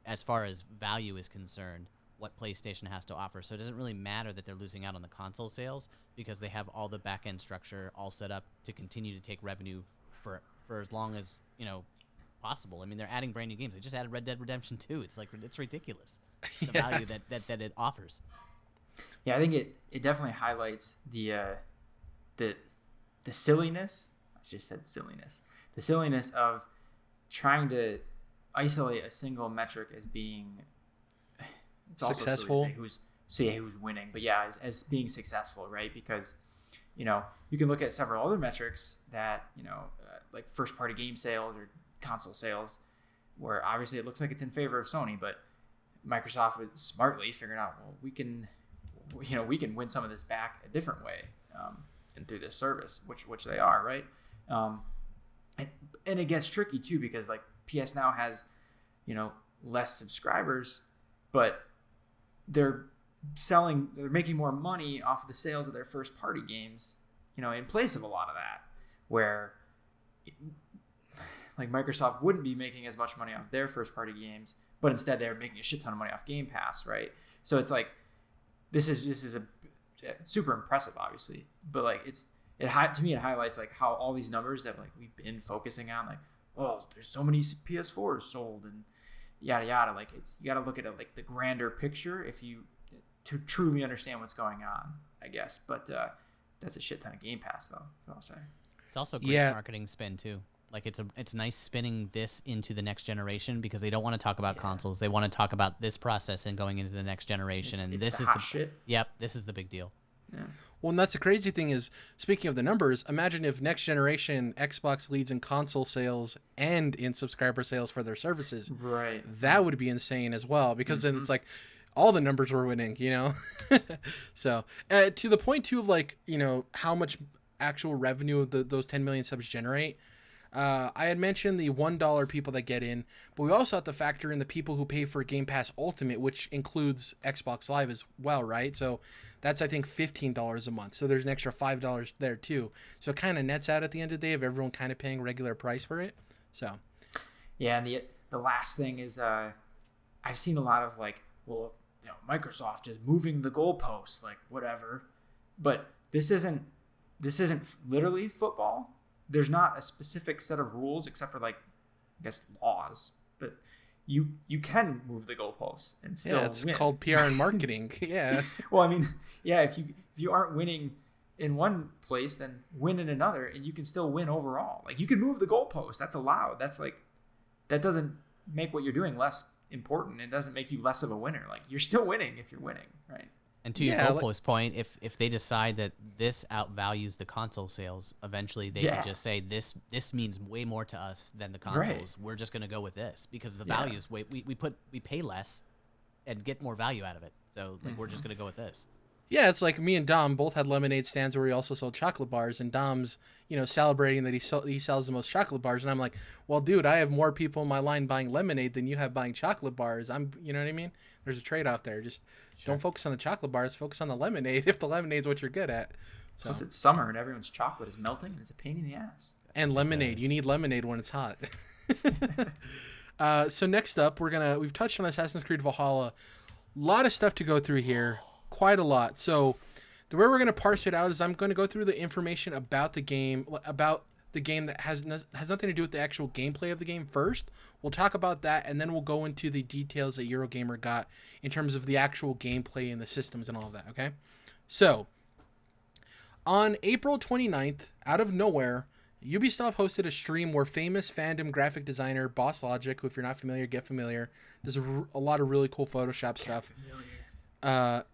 as far as value is concerned, what PlayStation has to offer. So it doesn't really matter that they're losing out on the console sales because they have all the back end structure all set up to continue to take revenue for as long as, possible. I mean, they're adding brand new games. They just added Red Dead Redemption 2. It's ridiculous, the value that it offers. Yeah, I think it definitely highlights the silliness. I just said silliness. The silliness of trying to isolate a single metric as being successful. Also who's winning, but yeah, as being successful, right? Because you can look at several other metrics that like first party game sales or console sales, where obviously it looks like it's in favor of Sony, but Microsoft would smartly figured out, well, we can win some of this back a different way, and through this service, which they are, right? And it gets tricky too, because like PS Now has, less subscribers, but they're making more money off of the sales of their first party games, in place of a lot of that, where like Microsoft wouldn't be making as much money off their first party games, but instead they're making a shit ton of money off Game Pass, right? So it's like, this is a super impressive, obviously, but like to me it highlights like how all these numbers that like we've been focusing on, like, well, there's so many PS4s sold and yada yada, like you got to look at it like the grander picture to truly understand what's going on, I guess. But that's a shit ton of Game Pass, though. That's what I'll say. It's also great marketing spin too. Like it's nice spinning this into the next generation because they don't want to talk about consoles. They want to talk about this process and going into the next generation. This is the shit. Yep, this is the big deal. Yeah. Well, and that's the crazy thing is, speaking of the numbers, imagine if next generation Xbox leads in console sales and in subscriber sales for their services. Right. That would be insane as well, because then it's like all the numbers were winning, So to the point too of like, how much actual revenue those 10 million subs generate. I had mentioned the $1 people that get in, but we also have to factor in the people who pay for Game Pass Ultimate, which includes Xbox Live as well, right? So that's, I think, $15 a month. So there's an extra $5 there too. So it kind of nets out at the end of the day of everyone kind of paying regular price for it. So yeah, and the last thing is I've seen a lot of like, well, Microsoft is moving the goalposts, like whatever, but this isn't literally football. There's not a specific set of rules except for like, I guess, laws, but you can move the goalposts and still it's win. Called PR and marketing. Yeah. Well, I mean, yeah, if you aren't winning in one place, then win in another, and you can still win overall. Like, you can move the goalposts. That's allowed. That's like, that doesn't make what you're doing less important. It doesn't make you less of a winner. Like, you're still winning if you're winning, right? And to your goalpost point, if they decide that this outvalues the console sales, eventually they can just say this means way more to us than the consoles. Right. We're just going to go with this because the value is we pay less and get more value out of it. So like we're just going to go with this. Yeah, it's like me and Dom both had lemonade stands where we also sold chocolate bars, and Dom's, celebrating that he sells the most chocolate bars, and I'm like, well, dude, I have more people in my line buying lemonade than you have buying chocolate bars. You know what I mean? There's a trade-off there. Just don't focus on the chocolate bars, focus on the lemonade if the lemonade's what you're good at. So. Plus, it's summer and everyone's chocolate is melting, and it's a pain in the ass. And lemonade, you need lemonade when it's hot. So next up, we've touched on Assassin's Creed Valhalla. A lot of stuff to go through here. Quite a lot. So the way we're going to parse it out is I'm going to go through the information about the game that has nothing to do with the actual gameplay of the game first. We'll talk about that, and then we'll go into the details that Eurogamer got in terms of the actual gameplay and the systems and all of that, okay? So on April 29th, out of nowhere, Ubisoft hosted a stream where famous fandom graphic designer Boss Logic, who if you're not familiar, get familiar, does a lot of really cool Photoshop stuff.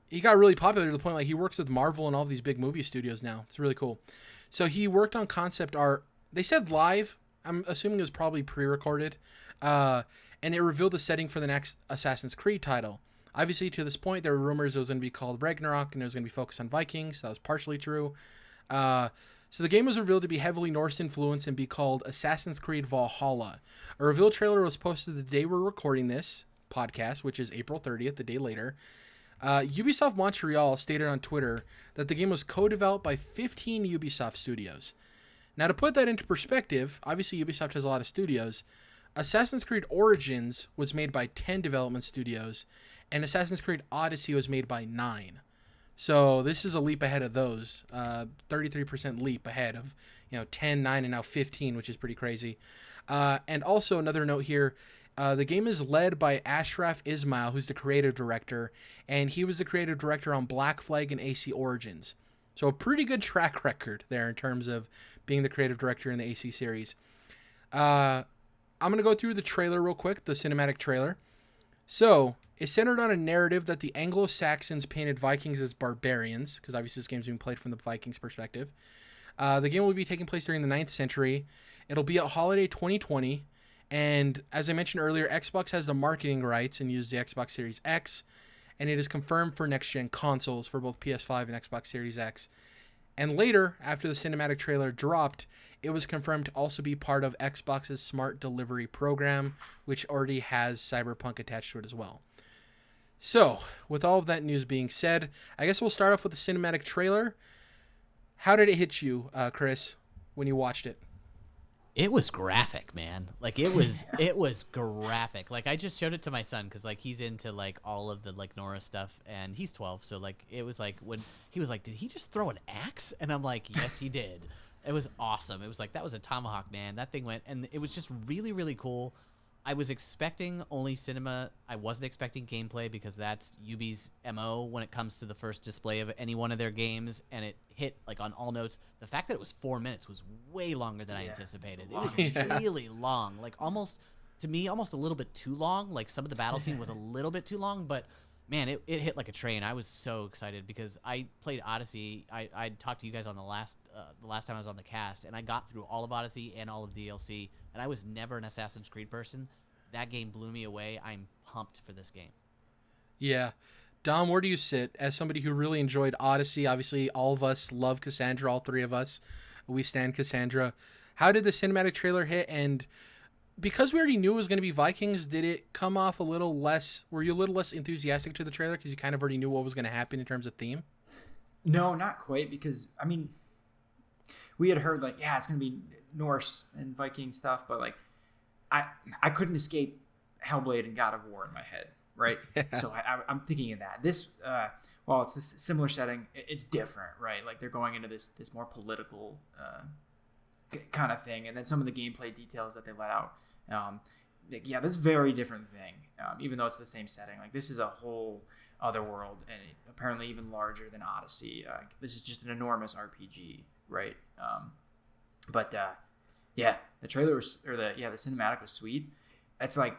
He got really popular to the point like he works with Marvel and all these big movie studios now. It's really cool. So he worked on concept art. They said live. I'm assuming it was probably pre-recorded. And it revealed the setting for the next Assassin's Creed title. Obviously, to this point, there were rumors it was going to be called Ragnarok and it was going to be focused on Vikings. That was partially true. So the game was revealed to be heavily Norse influenced and be called Assassin's Creed Valhalla. A reveal trailer was posted the day we're recording this podcast, which is April 30th, the day later. Ubisoft Montreal stated on Twitter that the game was co-developed by 15 Ubisoft studios. Now, to put that into perspective, obviously Ubisoft has a lot of studios. Assassin's Creed Origins was made by 10 development studios, and Assassin's Creed Odyssey was made by 9. So this is a leap ahead of those, 33% leap ahead of 10, 9, and now 15, which is pretty crazy. And also another note here. The game is led by Ashraf Ismail, who's the creative director, and he was the creative director on Black Flag and AC Origins. So a pretty good track record there in terms of being the creative director in the AC series. I'm going to go through the trailer real quick, the cinematic trailer. So it's centered on a narrative that the Anglo-Saxons painted Vikings as barbarians, because obviously this game's being played from the Vikings perspective. The game will be taking place during the 9th century. It'll be at Holiday 2020. And as I mentioned earlier, Xbox has the marketing rights and uses the Xbox Series X, and it is confirmed for next-gen consoles for both PS5 and Xbox Series X. And later, after the cinematic trailer dropped, it was confirmed to also be part of Xbox's smart delivery program, which already has Cyberpunk attached to it as well. So, with all of that news being said, I guess we'll start off with the cinematic trailer. How did it hit you, Chris, when you watched it? It was graphic, man. Like it was graphic. Like I just showed it to my son because like he's into like all of the like Nora stuff, and he's 12, so like it was like when he was like, "Did he just throw an axe?" And I'm like, "Yes, he did." It was awesome. It was like that was a tomahawk, man. That thing went, and it was just really really cool. I was expecting only cinema. I wasn't expecting gameplay because that's Ubi's MO when it comes to the first display of any one of their games, and it hit like on all notes. The fact that it was 4 minutes was way longer than I anticipated. It was really long, like almost to me, almost a little bit too long. Like some of the battle scene was a little bit too long, but man, it hit like a train. I was so excited because I played Odyssey. I talked to you guys on the last time I was on the cast, and I got through all of Odyssey and all of DLC, and I was never an Assassin's Creed person. That game blew me away. I'm pumped for this game. Yeah. Dom, where do you sit as somebody who really enjoyed Odyssey? Obviously, all of us love Cassandra, all three of us. We stand Cassandra. How did the cinematic trailer hit? And because we already knew it was going to be Vikings, did it come off a little less? Were you a little less enthusiastic to the trailer because you kind of already knew what was going to happen in terms of theme? No, not quite, because I mean, we had heard like, yeah, it's going to be Norse and Viking stuff, but like, I couldn't escape Hellblade and God of War in my head, right? So I'm thinking of that. This, well, it's this similar setting. It's different, right? Like they're going into this more political kind of thing, and then some of the gameplay details that they let out. Yeah, this is a very different thing, even though it's the same setting. Like this is a whole other world, and apparently even larger than Odyssey. This is just an enormous RPG, right? But yeah, the trailer was, or the cinematic was sweet. It's like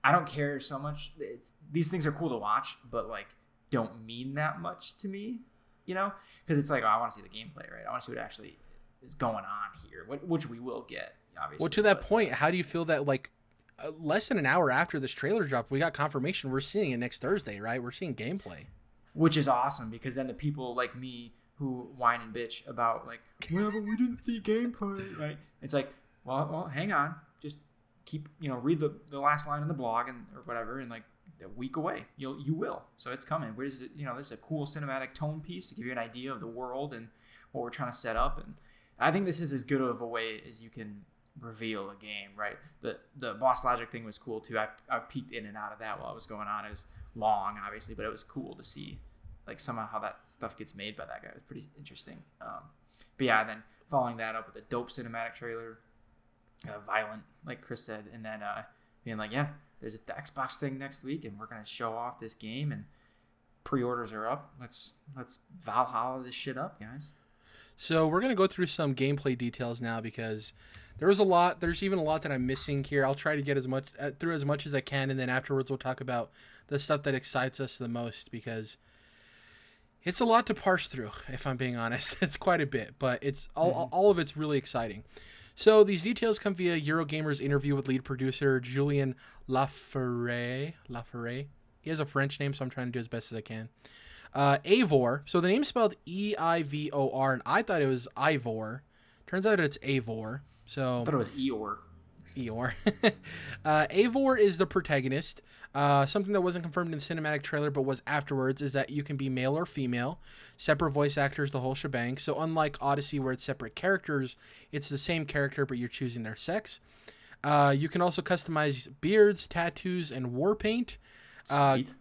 I don't care so much. These things are cool to watch, but like don't mean that much to me, you know? Because it's like, oh, I want to see the gameplay, right? I want to see what actually is going on here, which we will get, obviously. Well, to that point, how do you feel that like less than an hour after this trailer dropped, we got confirmation we're seeing it next Thursday, right? We're seeing gameplay, which is awesome, because then the people like me who whine and bitch about like, well, but we didn't see gameplay, right? It's like, well, hang on, just keep, read the last line in the blog or whatever, and like a week away, you will. So it's coming. This is a cool cinematic tone piece to give you an idea of the world and what we're trying to set up, and I think this is as good of a way as you can reveal a game, right? The Boss Logic thing was cool too. I peeked in and out of that while it was going on. It was long, obviously, but it was cool to see like somehow how that stuff gets made by that guy. It was pretty interesting. But yeah, then following that up with a dope cinematic trailer, violent, like Chris said, and then being like, yeah, there's the Xbox thing next week, and we're gonna show off this game, and pre-orders are up. Let's Valhalla this shit up, guys. So we're gonna go through some gameplay details now, because there was a lot. There's even a lot that I'm missing here. I'll try to get through as much as I can, and then afterwards we'll talk about the stuff that excites us the most, because it's a lot to parse through, if I'm being honest. It's quite a bit, but it's all of it's really exciting. So these details come via Eurogamer's interview with lead producer Julien Laferret. He has a French name, so I'm trying to do as best as I can. Eivor. So the name's spelled Eivor, and I thought it was Ivor. Turns out it's Eivor. So I thought it was Eeyore. Eivor is the protagonist. Something that wasn't confirmed in the cinematic trailer but was afterwards is that you can be male or female, separate voice actors, the whole shebang. So unlike Odyssey where it's separate characters, it's the same character but you're choosing their sex. You can also customize beards, tattoos, and war paint. Sweet.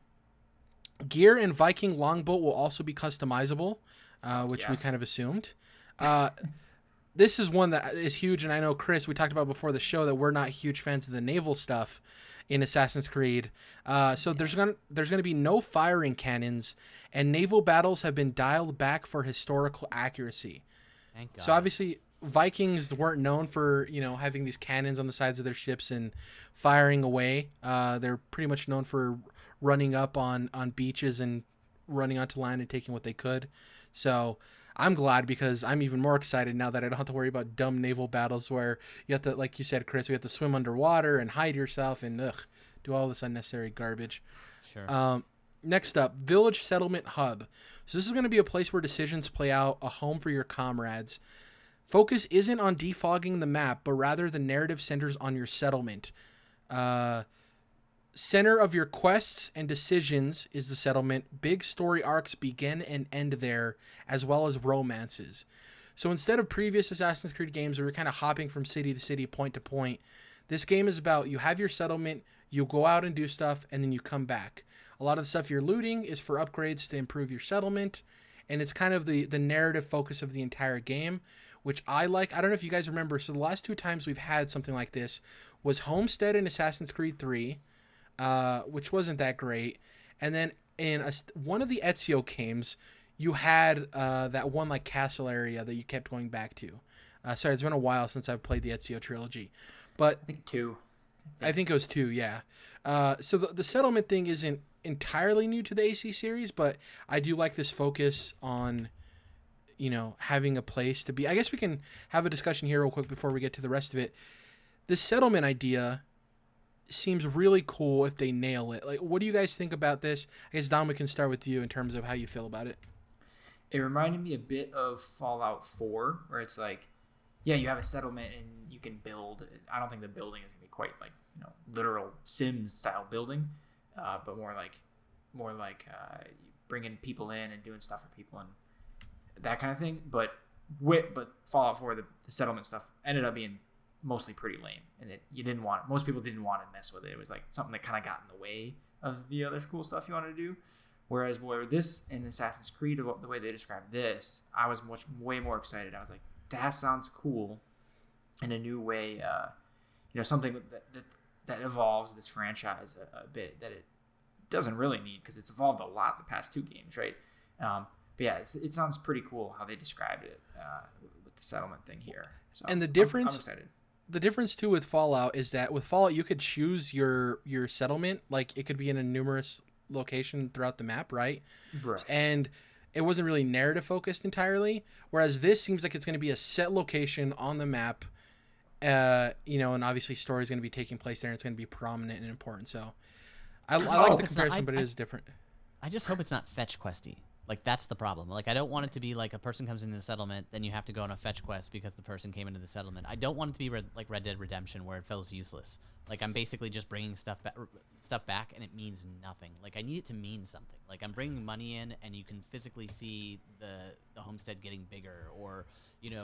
Gear and Viking longbow will also be customizable, which we kind of assumed. This is one that is huge, and I know, Chris, we talked about before the show that we're not huge fans of the naval stuff in Assassin's Creed. So there's gonna be no firing cannons, and naval battles have been dialed back for historical accuracy. Thank God. So obviously, Vikings weren't known for having these cannons on the sides of their ships and firing away. They're pretty much known for running up on beaches and running onto land and taking what they could. So I'm glad, because I'm even more excited now that I don't have to worry about dumb naval battles where you have to, like you said, Chris, you have to swim underwater and hide yourself and do all this unnecessary garbage. Sure. Next up, Village Settlement Hub. So this is going to be a place where decisions play out, a home for your comrades. Focus isn't on defogging the map, but rather the narrative centers on your settlement. Center of your quests and decisions is the settlement. Big story arcs begin and end there, as well as romances. So instead of previous Assassin's Creed games where you're kind of hopping from city to city, point to point, this game is about you have your settlement, you go out and do stuff, and then you come back. A lot of the stuff you're looting is for upgrades to improve your settlement, and it's kind of the narrative focus of the entire game, which I like. I don't know if you guys remember, so the last 2 times we've had something like this was Homestead in Assassin's Creed 3, which wasn't that great, and then in one of the Ezio games, you had that one like castle area that you kept going back to. Sorry, it's been a while since I've played the Ezio trilogy, but I think 2. I think it was 2, yeah. So the settlement thing isn't entirely new to the AC series, but I do like this focus on, having a place to be. I guess we can have a discussion here real quick before we get to the rest of it. This settlement idea seems really cool if they nail it. Like, what do you guys think about this? I guess, Dom, we can start with you in terms of how you feel about it. It reminded me a bit of Fallout 4, where it's like, yeah, you have a settlement and you can build. I don't think the building is going to be quite like, literal Sims style building, but more like bringing people in and doing stuff for people and that kind of thing. But Fallout 4, the settlement stuff ended up being mostly pretty lame, and most people didn't want to mess with it. It was like something that kind of got in the way of the other cool stuff you wanted to do. Whereas this in Assassin's Creed, the way they described this, I was way more excited. I was like, that sounds cool in a new way. Something that evolves this franchise a bit that it doesn't really need, because it's evolved a lot the past 2 games, right? But yeah, it sounds pretty cool how they described it with the settlement thing here. So and the difference, I'm excited. The difference too with Fallout is that with Fallout you could choose your settlement, like it could be in a numerous location throughout the map, right? Right. And it wasn't really narrative focused entirely, whereas this seems like it's going to be a set location on the map, and obviously story is going to be taking place there, and it's going to be prominent and important. So I like the comparison, but it is different. I just hope it's not fetch questy. Like, that's the problem. Like, I don't want it to be like a person comes into the settlement, then you have to go on a fetch quest because the person came into the settlement. I don't want it to be like Red Dead Redemption, where it feels useless. Like, I'm basically just bringing stuff back, and it means nothing. Like, I need it to mean something. Like, I'm bringing money in, and you can physically see the homestead getting bigger, or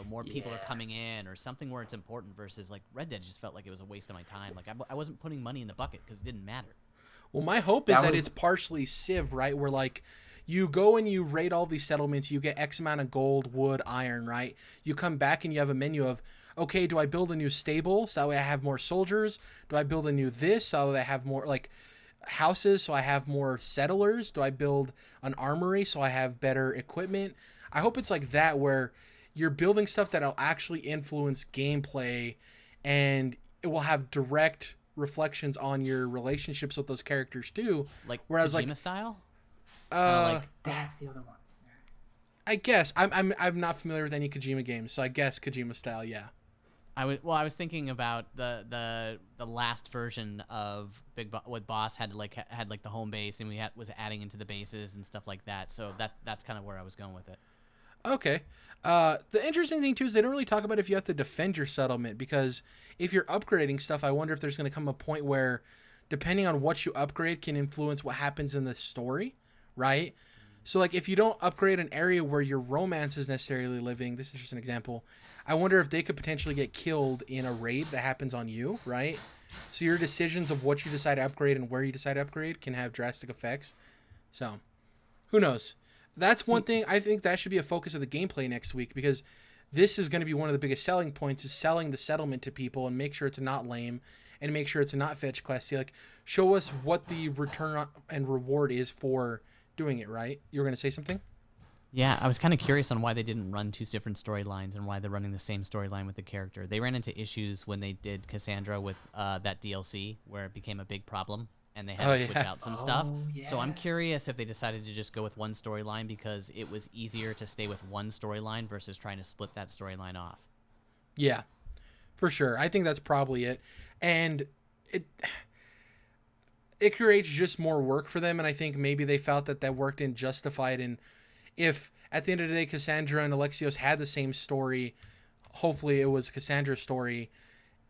more people are coming in, or something where it's important. Versus like Red Dead just felt like it was a waste of my time. Like, I wasn't putting money in the bucket because it didn't matter. Well, my hope is that it's partially Civ, right? Where like, you go and you raid all these settlements, you get X amount of gold, wood, iron, right? You come back and you have a menu of, okay, do I build a new stable so that way I have more soldiers? Do I build a new this so that I have more like houses so I have more settlers? Do I build an armory so I have better equipment? I hope it's like that, where you're building stuff that'll actually influence gameplay, and it will have direct reflections on your relationships with those characters too. Like, whereas Kojima style? That's the other one. I guess I'm not familiar with any Kojima games, so I guess Kojima style, yeah. I was thinking about the last version of what Boss had the home base, and was adding into the bases and stuff like that. So that's kind of where I was going with it. Okay. The interesting thing too is they don't really talk about if you have to defend your settlement, because if you're upgrading stuff, I wonder if there's going to come a point where, depending on what you upgrade, can influence what happens in the story. Right? So like, if you don't upgrade an area where your romance is necessarily living, this is just an example, I wonder if they could potentially get killed in a raid that happens on you, right? So your decisions of what you decide to upgrade and where you decide to upgrade can have drastic effects. So who knows? That's one thing. I think that should be a focus of the gameplay next week, because this is going to be one of the biggest selling points, is selling the settlement to people and make sure it's not lame, and make sure it's not fetch questy. Like, show us what the return and reward is for doing it, right? You were going to say something? Yeah, I was kind of curious on why they didn't run 2 different storylines, and why they're running the same storyline with the character. They ran into issues when they did Cassandra with that DLC, where it became a big problem, and they had to switch out some stuff. Yeah. So I'm curious if they decided to just go with one storyline because it was easier to stay with one storyline versus trying to split that storyline off. Yeah, for sure. I think that's probably it. And it creates just more work for them, and I think maybe they felt that work didn't justify it. And if at the end of the day Cassandra and Alexios had the same story, hopefully it was Cassandra's story,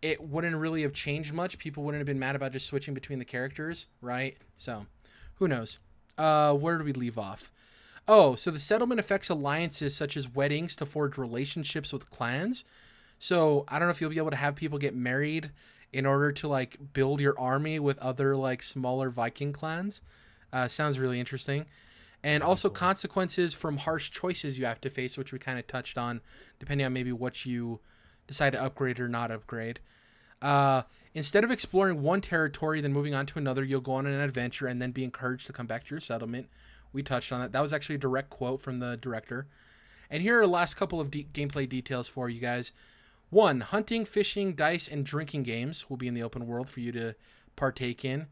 it wouldn't really have changed much. People wouldn't have been mad about just switching between the characters, right? So, who knows? Where did we leave off? Oh, so the settlement affects alliances such as weddings to forge relationships with clans. So, I don't know if you'll be able to have people get married in order to, like, build your army with other, like, smaller Viking clans. Sounds really interesting. And also consequences from harsh choices you have to face, which we kind of touched on, depending on maybe what you decide to upgrade or not upgrade. Instead of exploring one territory, then moving on to another, you'll go on an adventure and then be encouraged to come back to your settlement. We touched on that. That was actually a direct quote from the director. And here are the last couple of gameplay details for you guys. 1, hunting, fishing, dice, and drinking games will be in the open world for you to partake in.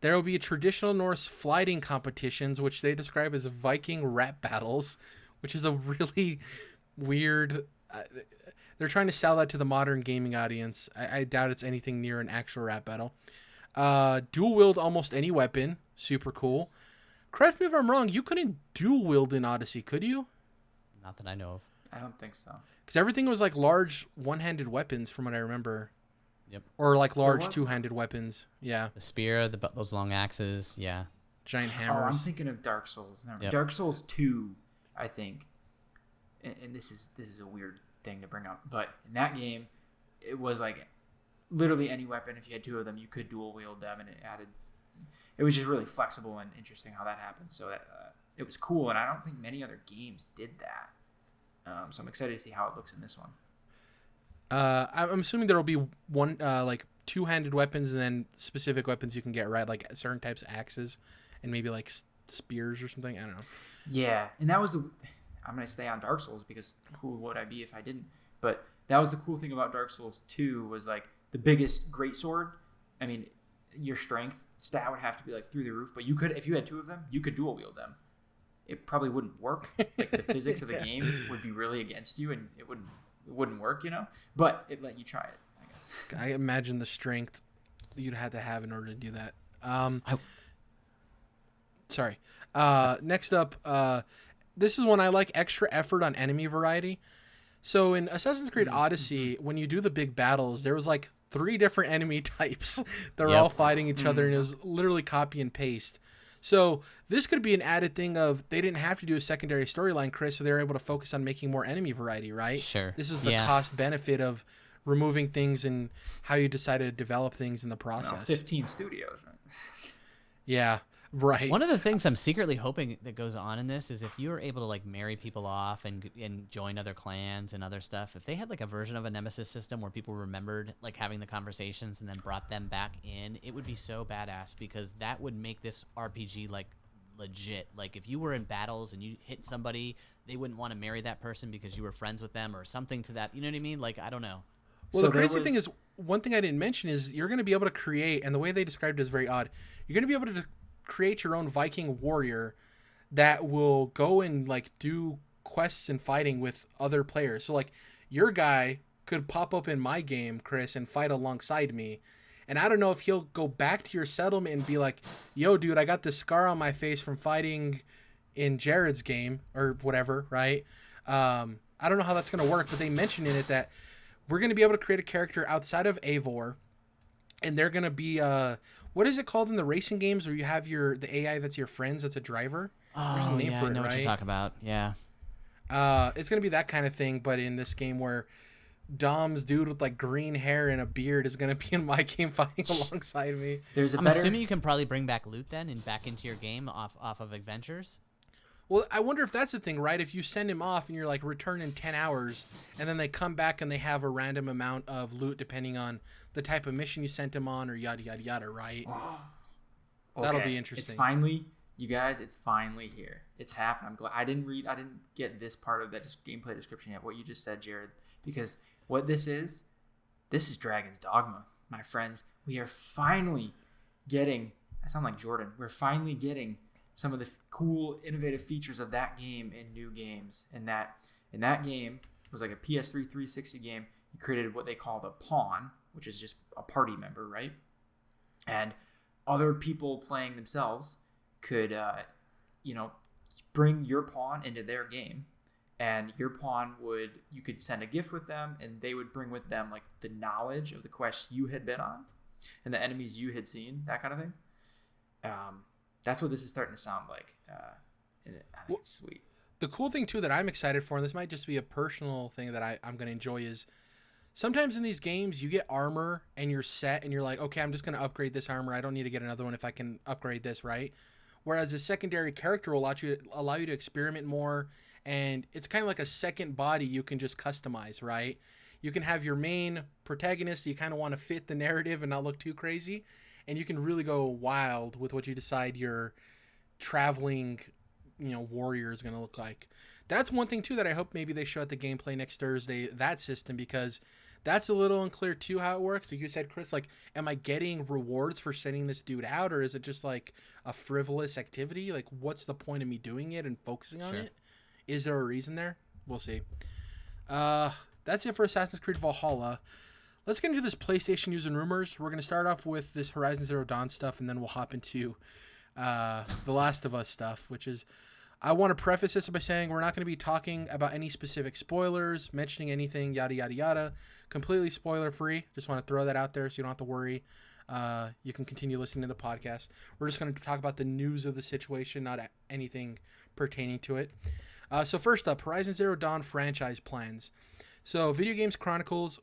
There will be traditional Norse fighting competitions, which they describe as Viking rap battles, which is a really weird... they're trying to sell that to the modern gaming audience. I doubt it's anything near an actual rap battle. Dual wield almost any weapon. Super cool. Correct me if I'm wrong, you couldn't dual wield in Odyssey, could you? Not that I know of. I don't think so. Because everything was like large one-handed weapons from what I remember. Yep. Or like large two-handed weapons. Yeah. The spear, those long axes, yeah. Giant Oh, I'm hammers. thinking of Dark Souls. Yep. Dark Souls 2, I think. And this is a weird thing to bring up, but in that game, it was like literally any weapon. If you had 2 of them, you could dual wield them, and it was just really flexible and interesting how that happened. So that it was cool, and I don't think many other games did that. So I'm excited to see how it looks in this one. I'm assuming there will be one like two-handed weapons and then specific weapons you can get, right? Like certain types of axes and maybe like spears or something. I don't know. Yeah, and that was I'm going to stay on Dark Souls because who would I be if I didn't? But that was the cool thing about Dark Souls 2 was like the biggest greatsword. I mean, your strength stat would have to be like through the roof, but you could, if you had 2 of them, you could dual wield them. It probably wouldn't work. Like the physics of the game would be really against you, and it wouldn't work, you know. But it let you try it, I guess. I imagine the strength you'd have to have in order to do that. Sorry. Next up, this is one I like: extra effort on enemy variety. So in Assassin's Creed Odyssey, when you do the big battles, there was like 3 different enemy types that were all fighting each other, and it was literally copy and paste. So this could be an added thing of they didn't have to do a secondary storyline, Chris, so they were able to focus on making more enemy variety, right? Sure. This is the cost benefit of removing things and how you decided to develop things in the process. 15 studios, right? Yeah, right. One of the things I'm secretly hoping that goes on in this is if you were able to like marry people off and join other clans and other stuff, if they had like a version of a nemesis system where people remembered like having the conversations and then brought them back in, it would be so badass because that would make this RPG like legit. Like if you were in battles and you hit somebody, they wouldn't want to marry that person because you were friends with them or something to that. You know what I mean? Like, I don't know. Well, the crazy thing is, one thing I didn't mention is you're going to be able to create, and the way they described it is very odd, you're going to be able to create your own Viking warrior that will go and like do quests and fighting with other players. So like your guy could pop up in my game, Chris, and fight alongside me. And I don't know if he'll go back to your settlement and be like, yo, dude, I got this scar on my face from fighting in Jared's game or whatever, right? I don't know how that's going to work, but they mentioned in it that we're going to be able to create a character outside of Eivor, and they're going to be what is it called in the racing games where you have the AI that's your friends, that's a driver? Oh, yeah, I know what you're talking about. Yeah. It's going to be that kind of thing, but in this game where Dom's dude with like green hair and a beard is going to be in my game fighting alongside me. I'm assuming you can probably bring back loot then and back into your game off of adventures. Well, I wonder if that's the thing, right? If you send him off and you're like, return in 10 hours, and then they come back and they have a random amount of loot depending on the type of mission you sent him on or yada, yada, yada, right? Okay. That'll be interesting. It's finally, you guys, it's finally here. It's happened. I'm glad. I didn't get this part of that gameplay description yet, what you just said, Jared, because what this is Dragon's Dogma, my friends. We are finally getting, I sound like Jordan, we're finally getting some of the cool, innovative features of that game in new games. And that in that game was like a PS3 360 game. You created what they called a pawn, which is just a party member, right? And other people playing themselves could, bring your pawn into their game, and your pawn you could send a gift with them, and they would bring with them like the knowledge of the quest you had been on and the enemies you had seen, that kind of thing. That's what this is starting to sound like. And I think it's sweet. The cool thing too that I'm excited for, and this might just be a personal thing that I'm going to enjoy, is sometimes in these games you get armor and you're set and you're like, okay, I'm just going to upgrade this armor. I don't need to get another one if I can upgrade this, right? Whereas a secondary character will allow you to experiment more, and it's kind of like a second body you can just customize, right? You can have your main protagonist that you kind of want to fit the narrative and not look too crazy, and you can really go wild with what you decide your traveling, warrior is going to look like. That's one thing too that I hope maybe they show at the gameplay next Thursday, that system, because that's a little unclear too how it works. Like you said, Chris, like, am I getting rewards for sending this dude out, or is it just like a frivolous activity? Like, what's the point of me doing it and focusing on it? Is there a reason there? We'll see. That's it for Assassin's Creed Valhalla. Let's get into this PlayStation news and rumors. We're going to start off with this Horizon Zero Dawn stuff, and then we'll hop into The Last of Us stuff, which is... I want to preface this by saying we're not going to be talking about any specific spoilers, mentioning anything, yada, yada, yada. Completely spoiler-free. Just want to throw that out there so you don't have to worry. You can continue listening to the podcast. We're just going to talk about the news of the situation, not anything pertaining to it. So first up, Horizon Zero Dawn franchise plans. So Video Games Chronicles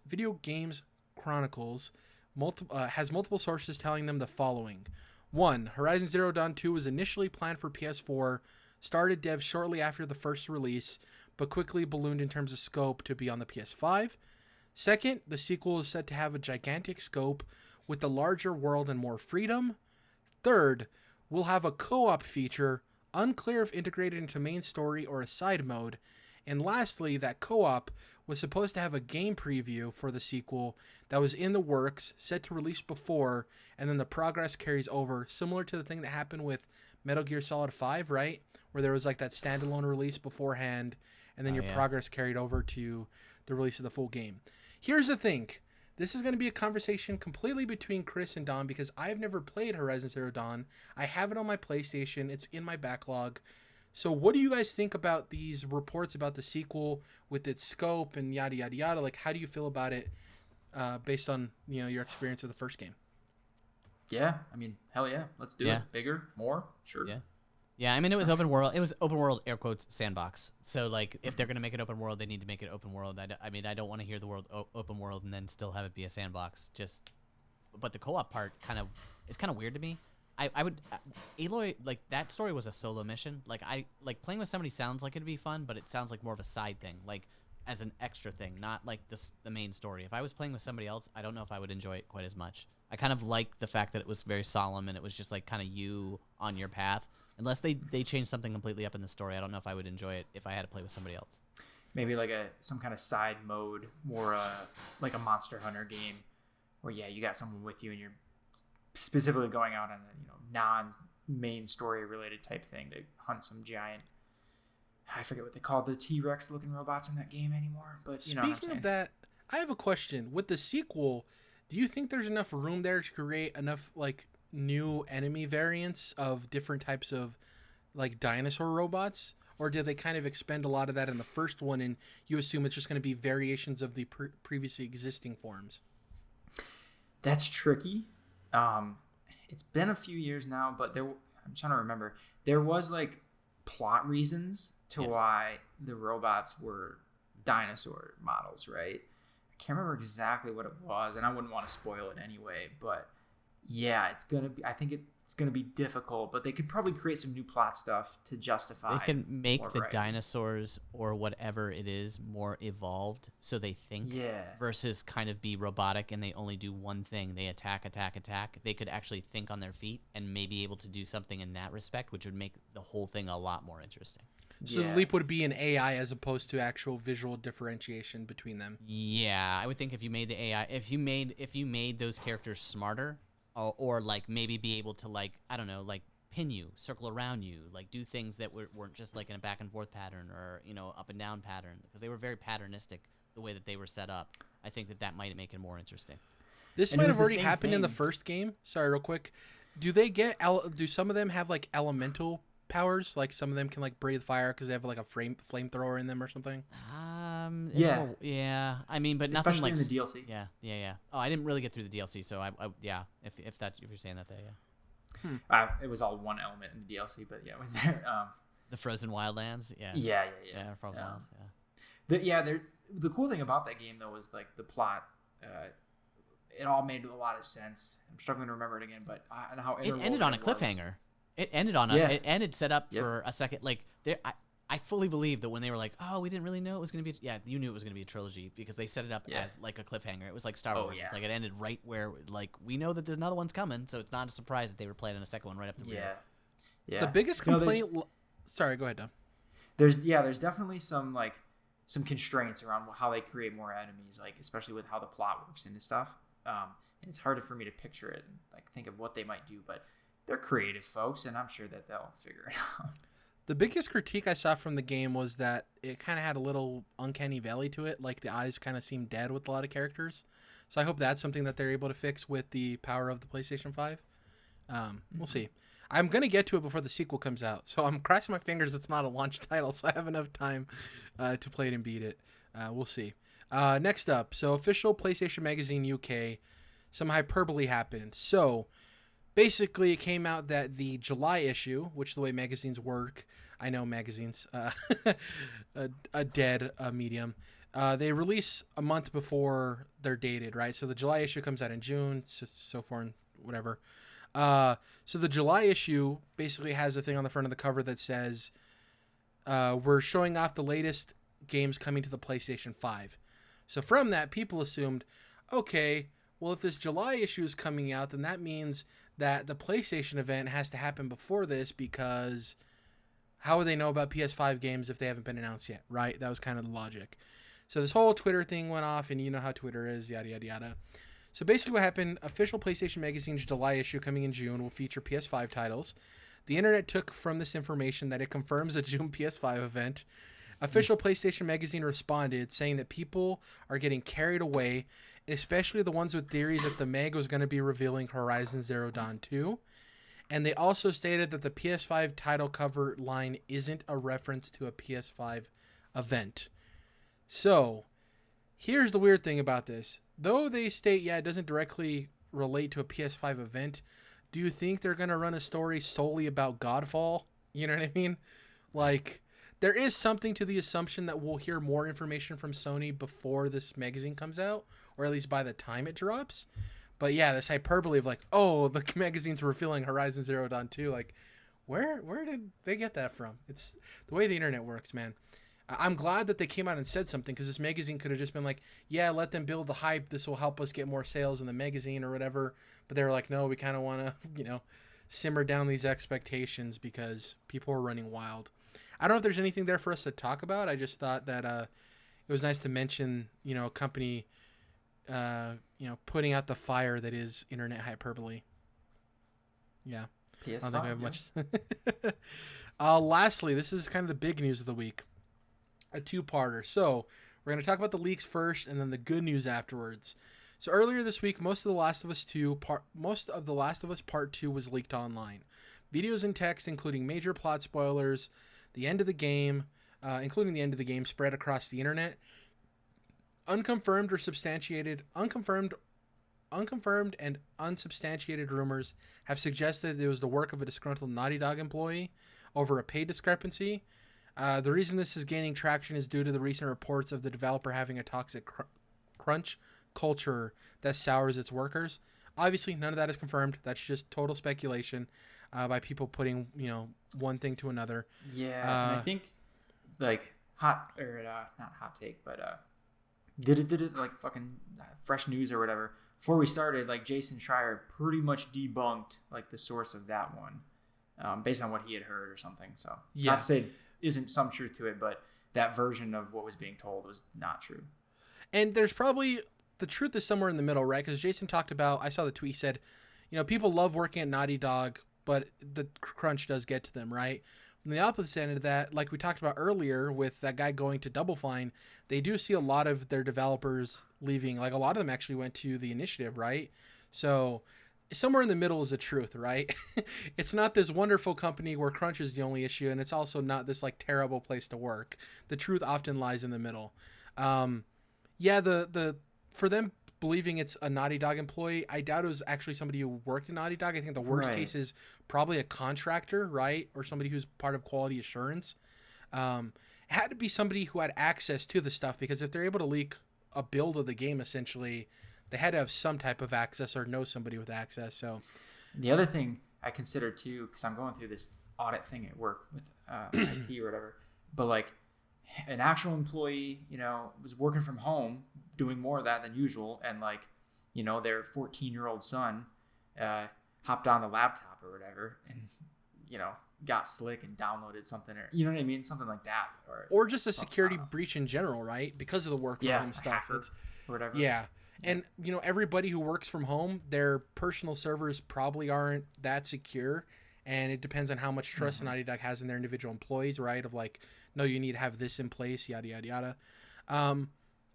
has multiple sources telling them the following. 1. Horizon Zero Dawn 2 was initially planned for PS4, started dev shortly after the first release, but quickly ballooned in terms of scope to be on the PS5. Second, the sequel is said to have a gigantic scope with a larger world and more freedom. Third, we'll have a co-op feature, unclear if integrated into main story or a side mode. And lastly, that co-op was supposed to have a game preview for the sequel that was in the works, set to release before, and then the progress carries over, similar to the thing that happened with Metal Gear Solid 5, right? Where there was like that standalone release beforehand, and then your progress carried over to the release of the full game. Here's the thing. This is going to be a conversation completely between Chris and Don, because I've never played Horizon Zero Dawn. I have it on my PlayStation. It's in my backlog. So what do you guys think about these reports about the sequel with its scope and yada, yada, yada? Like, how do you feel about it based on, your experience of the first game? Yeah, I mean, hell yeah. Let's do it. Bigger, more, sure. Yeah, I mean, it was open world. It was open world, air quotes, sandbox. So, like, if they're going to make it open world, they need to make it open world. I don't want to hear the word open world and then still have it be a sandbox. But the co-op part is kind of weird to me. I would, Aloy, like, that story was a solo mission. Like, playing with somebody sounds like it'd be fun, but it sounds like more of a side thing, like, as an extra thing, not like the main story. If I was playing with somebody else, I don't know if I would enjoy it quite as much. I kind of like the fact that it was very solemn and it was just, like, kind of you on your path. Unless they change something completely up in the story, I don't know if I would enjoy it if I had to play with somebody else. Maybe like some kind of side mode, more like a Monster Hunter game, where you got someone with you and you're specifically going out on a non-main story related type thing to hunt some giant. I forget what they call the T-Rex looking robots in that game anymore. But speaking of that, I have a question. With the sequel, do you think there's enough room there to create enough like new enemy variants of different types of like dinosaur robots, or did they kind of expend a lot of that in the first one and you assume it's just going to be variations of the previously existing forms? That's tricky. It's been a few years now, but I'm trying to remember, there was like plot reasons to why the robots were dinosaur models, right? I can't remember exactly what it was, and I wouldn't want to spoil it anyway, but yeah, I think it's gonna be difficult, but they could probably create some new plot stuff to justify. They can make the dinosaurs or whatever it is more evolved, so they think. Versus kind of be robotic and they only do one thing. They attack. They could actually think on their feet and maybe able to do something in that respect, which would make the whole thing a lot more interesting. So the leap would be an AI as opposed to actual visual differentiation between them. Yeah, I would think if you made the AI, if you made those characters smarter. Or like maybe be able to like, I don't know, like pin you, circle around you, like do things that weren't just like in a back and forth pattern or, up and down pattern, because they were very patternistic the way that they were set up. I think that might make it more interesting. This might have already happened in the first game. Sorry, real quick. Do some of them have like elemental powers? Like some of them can like breathe fire because they have like a flamethrower in them or something. Yeah. Yeah. I mean, but nothing Especially like in the DLC. Yeah. Oh, I didn't really get through the DLC, so I yeah. If you're saying that, there, yeah. It was all one element in the DLC, but yeah, it was there. The Frozen Wildlands. Yeah. Yeah. Frozen Wild. Yeah. The cool thing about that game though was like the plot. It all made a lot of sense. I'm struggling to remember it again, but and how it ended on a cliffhanger. It ended on it ended set up for a second. Like I fully believe that when they were like, oh, we didn't really know it was going to be. Yeah, you knew it was going to be a trilogy because they set it up as like a cliffhanger. It was like Star Wars. It's like it ended right where like we know that there's another one's coming, so it's not a surprise that they were planning a second one right up the rear. Yeah. The biggest complaint. Sorry, go ahead, Dom. There's definitely some constraints around how they create more enemies, like especially with how the plot works into stuff. And it's harder for me to picture it and like think of what they might do, but they're creative folks, and I'm sure that they'll figure it out. The biggest critique I saw from the game was that it kind of had a little uncanny valley to it. Like the eyes kind of seemed dead with a lot of characters. So I hope that's something that they're able to fix with the power of the PlayStation 5. We'll see. I'm going to get to it before the sequel comes out. So I'm crossing my fingers it's not a launch title, so I have enough time to play it and beat it. We'll see. Next up, so official PlayStation Magazine UK, some hyperbole happened. So basically, it came out that the July issue, which the way magazines work, I know magazines, a dead medium, they release a month before they're dated, right? So the July issue comes out in June, so far and whatever. So the July issue basically has a thing on the front of the cover that says, we're showing off the latest games coming to the PlayStation 5. So from that, people assumed, okay, well, if this July issue is coming out, then that means that the PlayStation event has to happen before this, because how would they know about PS5 games if they haven't been announced yet, right? That was kind of the logic. So this whole Twitter thing went off, and you know how Twitter is, yada, yada, yada. So basically what happened, official PlayStation Magazine's July issue coming in June will feature PS5 titles. The internet took from this information that it confirms a June PS5 event. Official PlayStation Magazine responded, saying that people are getting carried away, especially the ones with theories that the mag was going to be revealing Horizon Zero Dawn 2. And they also stated that the PS5 title cover line isn't a reference to a PS5 event. So, here's the weird thing about this. Though they state, it doesn't directly relate to a PS5 event, do you think they're going to run a story solely about Godfall? You know what I mean? Like, there is something to the assumption that we'll hear more information from Sony before this magazine comes out, or at least by the time it drops. But yeah, this hyperbole of like, oh, the magazine's revealing Horizon Zero Dawn 2. Like, where did they get that from? It's the way the internet works, man. I'm glad that they came out and said something, because this magazine could have just been like, yeah, let them build the hype. This will help us get more sales in the magazine or whatever. But they were like, no, we kind of want to, simmer down these expectations because people are running wild. I don't know if there's anything there for us to talk about. I just thought that it was nice to mention, a company, putting out the fire that is internet hyperbole. Yeah. PS5, I don't think I have much. Lastly, this is kind of the big news of the week. A two-parter. So we're going to talk about the leaks first and then the good news afterwards. So earlier this week, most of The Last of Us Part 2 was leaked online. Videos and text, including major plot spoilers, the end of the game, including the end of the game, spread across the internet. Unconfirmed and unsubstantiated rumors have suggested it was the work of a disgruntled Naughty Dog employee over a pay discrepancy. The reason this is gaining traction is due to the recent reports of the developer having a toxic crunch culture that sours its workers. Obviously, none of that is confirmed. That's just total speculation by people putting, one thing to another. Yeah, and I think, not hot take, but did it like fucking fresh news or whatever. Before we started, like Jason Schreier pretty much debunked like the source of that one, based on what he had heard or something. So not to say isn't some truth to it, but that version of what was being told was not true. And there's probably the truth is somewhere in the middle, right? Because Jason talked about, I saw the tweet, he said, people love working at Naughty Dog, but the crunch does get to them, right? On the opposite end of that, like we talked about earlier with that guy going to Double Fine, they do see a lot of their developers leaving. Like a lot of them actually went to the Initiative, right? So somewhere in the middle is the truth, right? It's not this wonderful company where crunch is the only issue, and it's also not this like terrible place to work. The truth often lies in the middle. Yeah, the for them believing it's a Naughty Dog employee, I doubt it was actually somebody who worked in Naughty Dog. I think the worst case is probably a contractor, right, or somebody who's part of quality assurance. It had to be somebody who had access to the stuff, because if they're able to leak a build of the game, essentially, they had to have some type of access or know somebody with access. So the other thing I consider too, because I'm going through this audit thing at work with IT or whatever, but like an actual employee, you know, was working from home doing more of that than usual, and like, you know, their 14-year-old son hopped on the laptop or whatever and, you know, got slick and downloaded something, or you know what I mean, something like that, or just a security breach in general, right? Because of the work from home stuff, or whatever. Yeah. And, you know, everybody who works from home, their personal servers probably aren't that secure. And it depends on how much trust Naughty Dog has in their individual employees, right? Of like, no, you need to have this in place, yada, yada, yada.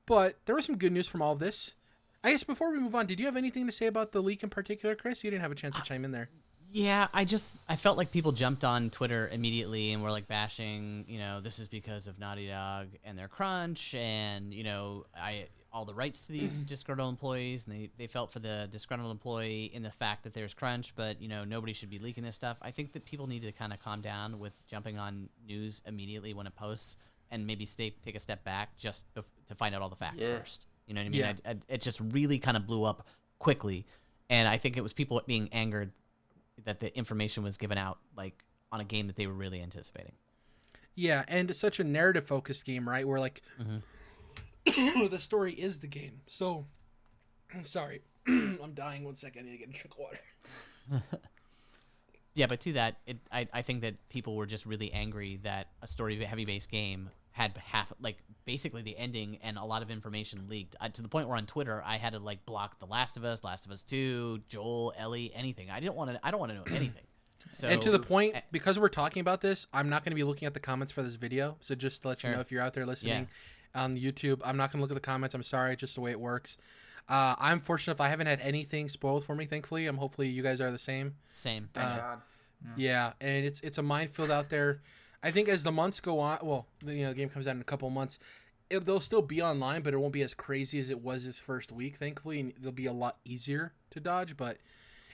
But there was some good news from all of this. I guess before we move on, did you have anything to say about the leak in particular, Chris? You didn't have a chance to chime in there. Yeah, I felt like people jumped on Twitter immediately and were like bashing, you know, this is because of Naughty Dog and their crunch, and, you know, all the rights to these disgruntled employees, and they felt for the disgruntled employee in the fact that there's crunch, but, you know, nobody should be leaking this stuff. I think that people need to kind of calm down with jumping on news immediately when it posts, and maybe take a step back just to find out all the facts first. You know what I mean? Yeah. It just really kind of blew up quickly, and I think it was people being angered that the information was given out like on a game that they were really anticipating. Yeah, and it's such a narrative-focused game, right? Where like the story is the game. So, I'm sorry, I'm dying. 1 second, I need to get a drink of water. Yeah, but to that, I think that people were just really angry that a story-heavy-based game had basically the ending and a lot of information leaked to the point where on Twitter I had to like block The Last of Us, Last of Us 2, Joel, Ellie, anything. I don't want to know anything. So, and to the point, because we're talking about this, I'm not going to be looking at the comments for this video. So just to let you know, if you're out there listening on YouTube, I'm not going to look at the comments. I'm sorry, just the way it works. I'm fortunate if I haven't had anything spoiled for me, thankfully. Hopefully you guys are the same. Same. Thank God. Yeah, and it's a minefield out there. I think as the months go on, well, the game comes out in a couple of months, they'll still be online, but it won't be as crazy as it was this first week, thankfully, and it'll be a lot easier to dodge. But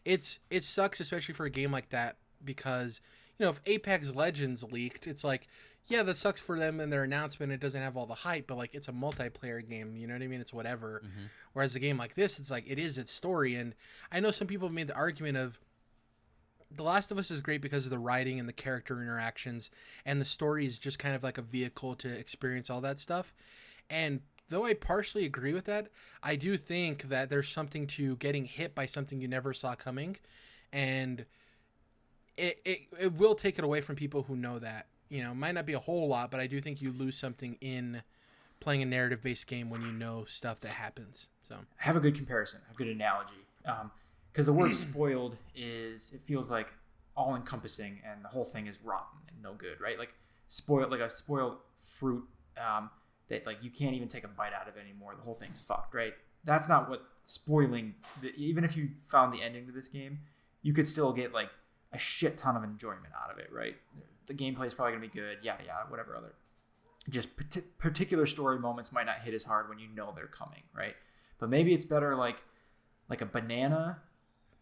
it sucks, especially for a game like that, because, you know, if Apex Legends leaked, it's like, yeah, that sucks for them and their announcement. It doesn't have all the hype, but like it's a multiplayer game, you know what I mean? It's whatever. Whereas a game like this, it's like it is its story. And I know some people have made the argument of The Last of Us is great because of the writing and the character interactions, and the story is just kind of like a vehicle to experience all that stuff. And though I partially agree with that, I do think that there's something to getting hit by something you never saw coming, and it will take it away from people who know that. You know, it might not be a whole lot, but I do think you lose something in playing a narrative-based game when you know stuff that happens. So I have a good comparison, a good analogy. Because the word spoiled it feels like all encompassing, and the whole thing is rotten and no good, right? Like spoiled, like a spoiled fruit that like you can't even take a bite out of anymore. The whole thing's fucked, right? That's not what spoiling. Even if you found the ending to this game, you could still get like a shit ton of enjoyment out of it, right? The gameplay is probably gonna be good, yada yada, whatever other. Just particular story moments might not hit as hard when you know they're coming, right? But maybe it's better like a banana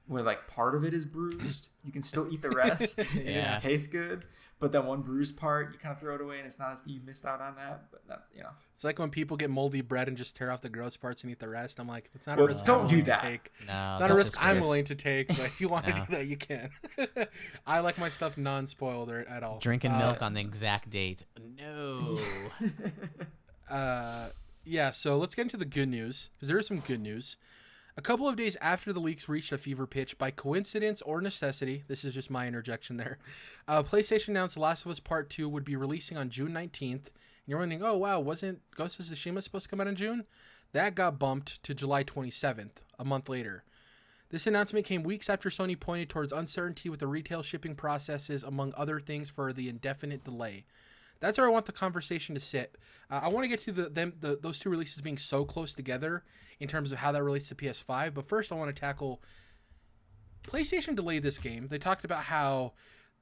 where like part of it is bruised. You can still eat the rest. And it tastes good. But that one bruised part, you kind of throw it away, and it's not as you missed out on that. But that's, you know. It's like when people get moldy bread and just tear off the gross parts and eat the rest. I'm like, it's not a risk. Don't do that. Take. No, it's not a risk I'm willing to take. But if you want to do that, you can. I like my stuff non-spoiled or at all. Drinking milk on the exact date. No. Yeah, so let's get into the good news, because there is some good news. A couple of days after the leaks reached a fever pitch, by coincidence or necessity, this is just my interjection there, PlayStation announced The Last of Us Part 2 would be releasing on June 19th. And you're wondering, oh, wow, wasn't Ghosts of Tsushima supposed to come out in June? That got bumped to July 27th, a month later. This announcement came weeks after Sony pointed towards uncertainty with the retail shipping processes, among other things, for the indefinite delay. That's where I want the conversation to sit. I want to get to those two releases being so close together in terms of how that relates to PS5. But first, I want to tackle PlayStation delayed this game. They talked about how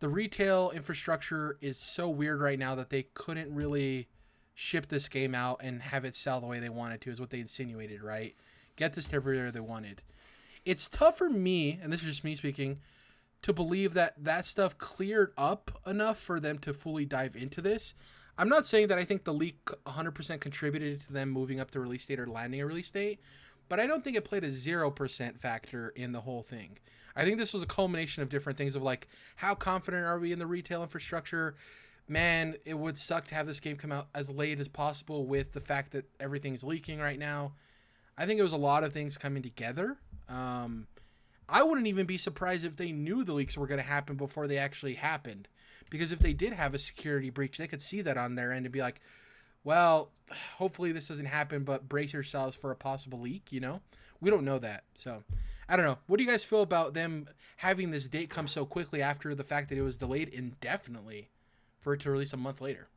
the retail infrastructure is so weird right now that they couldn't really ship this game out and have it sell the way they wanted to, is what they insinuated, right? Get this to everywhere they wanted. It's tough for me, and this is just me speaking, to believe that that stuff cleared up enough for them to fully dive into this. I'm not saying that I think the leak 100% contributed to them moving up the release date or landing a release date, but I don't think it played a 0% factor in the whole thing. I think this was a culmination of different things of like, how confident are we in the retail infrastructure? Man, it would suck to have this game come out as late as possible with the fact that everything's leaking right now. I think it was a lot of things coming together. I wouldn't even be surprised if they knew the leaks were going to happen before they actually happened. Because if they did have a security breach, they could see that on their end and be like, well, hopefully this doesn't happen, but brace yourselves for a possible leak, you know? We don't know that. So, I don't know. What do you guys feel about them having this date come so quickly after the fact that it was delayed indefinitely for it to release a month later?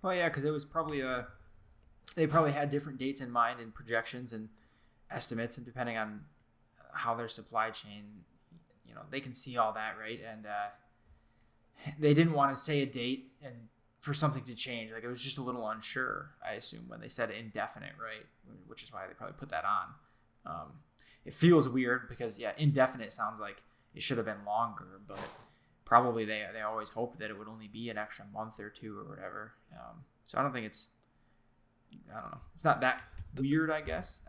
Well, yeah, because it was probably they probably had different dates in mind and projections and estimates, and depending on how their supply chain, you know, they can see all that, right? And they didn't want to say a date and for something to change. Like, it was just a little unsure, I assume, when they said indefinite, right? Which is why they probably put that on. It feels weird because, yeah, indefinite sounds like it should have been longer, but probably they always hoped that it would only be an extra month or two or whatever. So I don't think it's not that weird, I guess.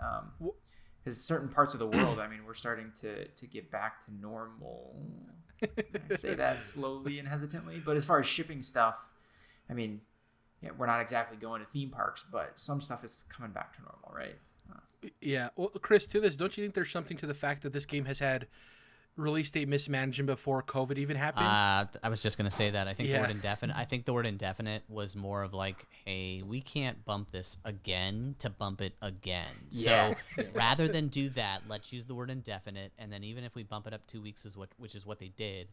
Because certain parts of the world, I mean, we're starting to get back to normal. I say that slowly and hesitantly, but as far as shipping stuff, I mean, yeah, we're not exactly going to theme parks, but some stuff is coming back to normal, right? Yeah. Well, Chris, to this, don't you think there's something to the fact that this game has had release date mismanagement before COVID even happened? I was just going to say that. I think the word indefinite. I think the word indefinite was more of like, hey, we can't bump this again to bump it again. Yeah. So rather than do that, let's use the word indefinite, and then even if we bump it up 2 weeks, which is what they did.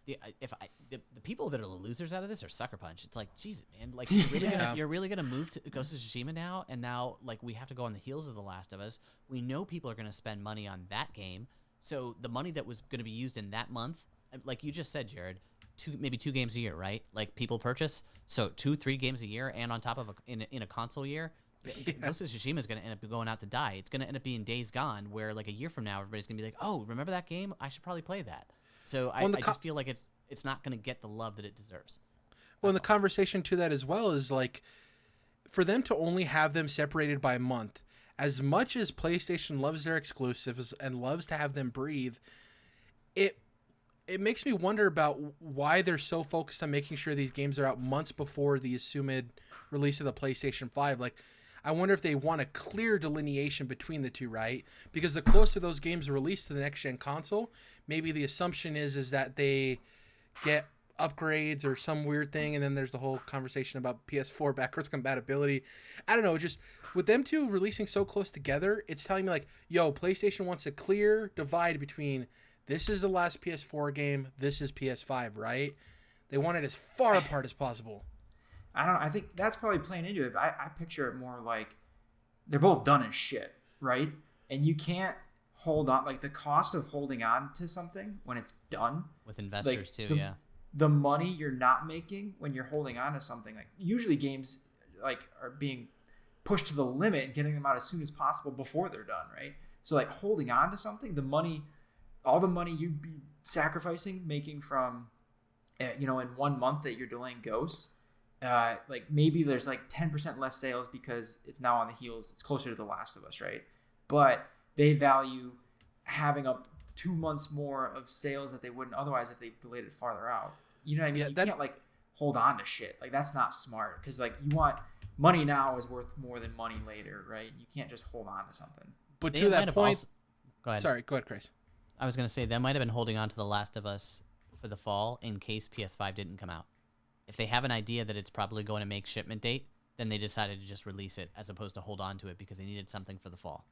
The people that are the losers out of this are Sucker Punch. It's like, Jesus, man, like you're really gonna move to Ghosts of Tsushima now, and now like we have to go on the heels of The Last of Us. We know people are gonna spend money on that game. So the money that was going to be used in that month, like you just said, Jared, maybe 2 games a year, right? Like people purchase, so 2-3 games a year, and on top of in a console year, Ghost of Tsushima is going to end up going out to die. It's going to end up being Days Gone, where like a year from now, everybody's going to be like, oh, remember that game? I should probably play that. So I just feel like it's not going to get the love that it deserves. Well, and the conversation to that as well is like, for them to only have them separated by a month, as much as PlayStation loves their exclusives and loves to have them breathe, it makes me wonder about why they're so focused on making sure these games are out months before the assumed release of the PlayStation 5. Like, I wonder if they want a clear delineation between the two, right? Because the closer those games are released to the next-gen console, maybe the assumption is that they get upgrades or some weird thing, and then there's the whole conversation about PS4 backwards compatibility. I don't know, just with them two releasing so close together, it's telling me like, yo, PlayStation wants a clear divide between this is the last PS4 game, this is PS5, right? They want it as far apart as possible. I don't know. I think that's probably playing into it, but I picture it more like they're both done as shit, right? And you can't hold on, like the cost of holding on to something when it's done. With investors like, too, yeah. The money you're not making when you're holding on to something, like usually games like are being pushed to the limit and getting them out as soon as possible before they're done, right? So like holding on to something, all the money you'd be sacrificing, making from, in 1 month that you're delaying Ghosts, like maybe there's like 10% less sales because it's now on the heels, it's closer to The Last of Us, right? But they value having up 2 months more of sales that they wouldn't otherwise if they delayed it farther out. You know what I mean? You can't like hold on to shit. Like that's not smart, because like you want money now is worth more than money later, right? You can't just hold on to something. But to that point, go ahead. Sorry, go ahead, Chris. I was going to say they might have been holding on to The Last of Us for the fall in case PS5 didn't come out. If they have an idea that it's probably going to make shipment date, then they decided to just release it as opposed to hold on to it because they needed something for the fall.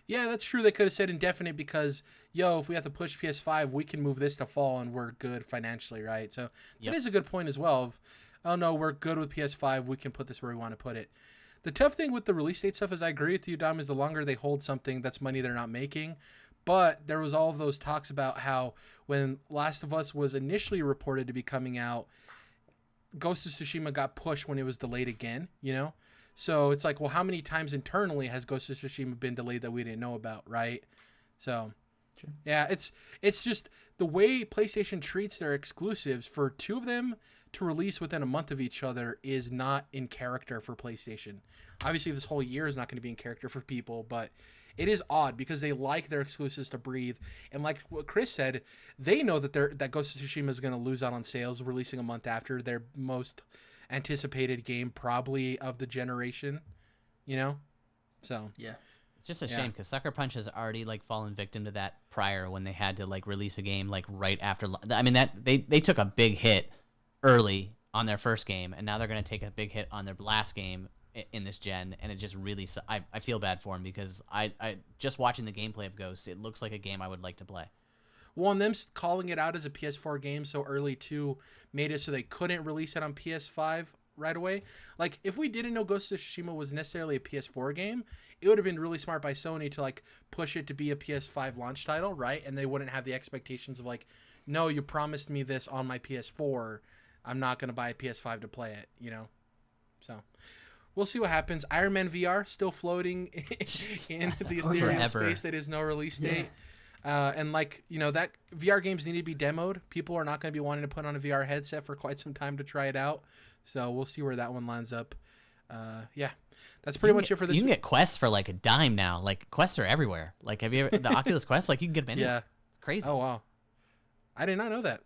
Yeah, that's true. They could have said indefinite because, if we have to push PS5, we can move this to fall and we're good financially, right? So that is a good point as well. Of, oh, no, we're good with PS5. We can put this where we want to put it. The tough thing with the release date stuff is I agree with you, Dom, is the longer they hold something, that's money they're not making. But there was all of those talks about how when Last of Us was initially reported to be coming out, Ghost of Tsushima got pushed when it was delayed again, you know? So it's like, well, how many times internally has Ghost of Tsushima been delayed that we didn't know about, right? So, yeah, it's just the way PlayStation treats their exclusives. For two of them to release within a month of each other is not in character for PlayStation. Obviously, this whole year is not going to be in character for people, but it is odd because they like their exclusives to breathe. And like what Chris said, they know that Ghost of Tsushima is going to lose out on sales releasing a month after their most anticipated game probably of the generation, you know? So, Yeah. It's just a shame because Sucker Punch has already like fallen victim to that prior when they had to like release a game like right after. I mean, that they took a big hit early on their first game, and now they're going to take a big hit on their last game in this gen, and it just really I feel bad for them because I just watching the gameplay of Ghost, it looks like a game I would like to play. Well, and them calling it out as a PS4 game so early too made it so they couldn't release it on PS5 right away. Like, if we didn't know Ghost of Tsushima was necessarily a PS4 game, it would have been really smart by Sony to like push it to be a PS5 launch title, right? And they wouldn't have the expectations of like, no, you promised me this on my PS4. I'm not going to buy a PS5 to play it, you know? So we'll see what happens. Iron Man VR still floating in the ethereal space that is no release date. And like, you know, that VR games need to be demoed. People are not going to be wanting to put on a VR headset for quite some time to try it out. So we'll see where that one lands up. Yeah, that's pretty much it for this. You can get Quests for like a dime now. Like Quests are everywhere. Like, have you ever the Oculus Quest? Like, you can get them anywhere. Yeah, it's crazy. Oh wow, I did not know that.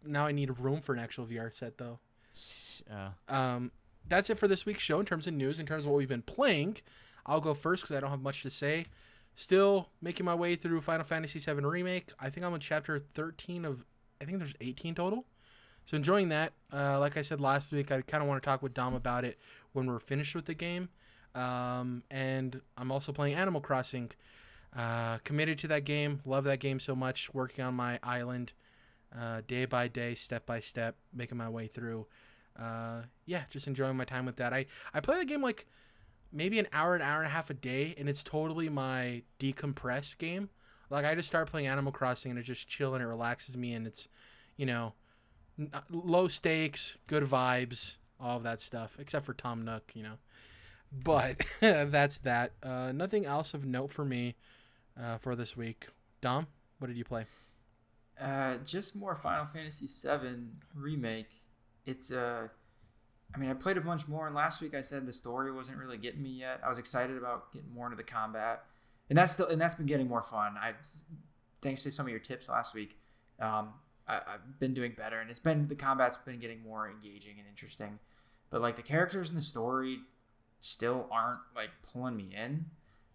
Now I need room for an actual VR set though. That's it for this week's show in terms of news. In terms of what we've been playing, I'll go first because I don't have much to say. Still making my way through Final Fantasy VII Remake. I think I'm on chapter 13 of, I think there's 18 total. So enjoying that. Like I said last week, I kind of want to talk with Dom about it when we're finished with the game. And I'm also playing Animal Crossing. Committed to that game. Love that game so much. Working on my island day by day, step by step, making my way through. Just enjoying my time with that. I play the game like maybe an hour and a half a day, and it's totally my decompress game. Like, I just start playing Animal Crossing, and it's just chill, and it relaxes me, and it's, you know, low stakes, good vibes, all of that stuff, except for Tom Nook, you know. But that's that. Nothing else of note for me for this week. Dom, what did you play? Just more Final Fantasy VII Remake. It's I played a bunch more, and last week I said the story wasn't really getting me yet. I was excited about getting more into the combat, and that's been getting more fun. Thanks to some of your tips last week, I've been doing better, and the combat's been getting more engaging and interesting. But like the characters in the story still aren't like pulling me in.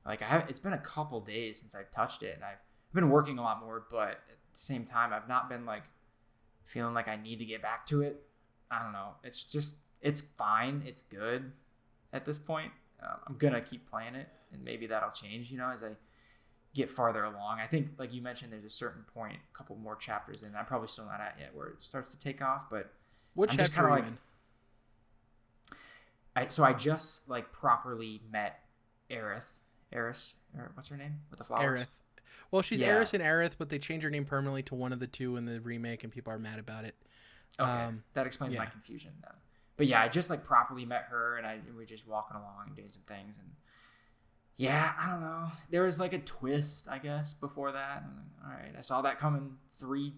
Like it's been a couple days since I've touched it, and I've been working a lot more, but at the same time I've not been like feeling like I need to get back to it. I don't know. It's fine. It's good at this point. I'm going to keep playing it, and maybe that'll change, you know, as I get farther along. I think, like you mentioned, there's a certain point, a couple more chapters in, I'm probably still not at yet, where it starts to take off, but what chapter are you in? So I just, like, properly met Aerith. Eris? What's her name? With the flowers? Aerith. Well, she's Eris and Aerith, but they changed her name permanently to one of the two in the remake, and people are mad about it. Okay, that explains my confusion then. But yeah, I just like properly met her, and we were just walking along and doing some things, and yeah, I don't know. There was like a twist, I guess, before that. And all right, I saw that coming 3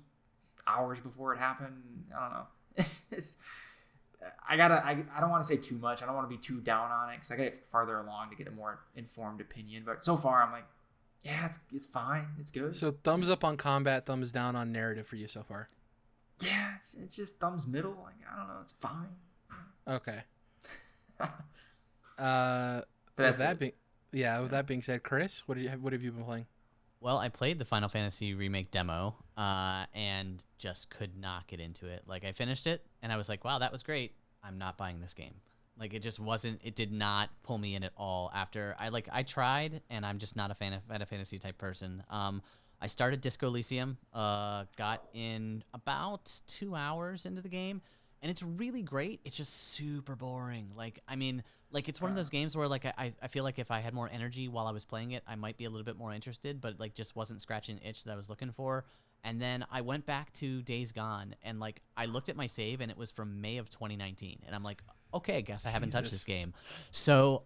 hours before it happened. I don't know. I don't want to say too much. I don't want to be too down on it because I get farther along to get a more informed opinion. But so far, I'm like, yeah, it's fine. It's good. So thumbs up on combat, thumbs down on narrative for you so far. Yeah, it's just thumbs middle. Like, I don't know. It's fine. Okay. With that being said, Chris, what have you been playing? Well, I played the Final Fantasy Remake demo and just could not get into it. Like, I finished it, and I was like, wow, that was great. I'm not buying this game. Like, it did not pull me in at all after I tried, and I'm just not a fan of Final Fantasy type person. I started Disco Elysium, got in about 2 hours into the game, and it's really great. It's just super boring. Like, I mean, like it's one of those games where like I feel like if I had more energy while I was playing it, I might be a little bit more interested, but like just wasn't scratching the itch that I was looking for. And then I went back to Days Gone, and like I looked at my save, and it was from May of 2019, and I'm like, okay, I guess I haven't touched this game. So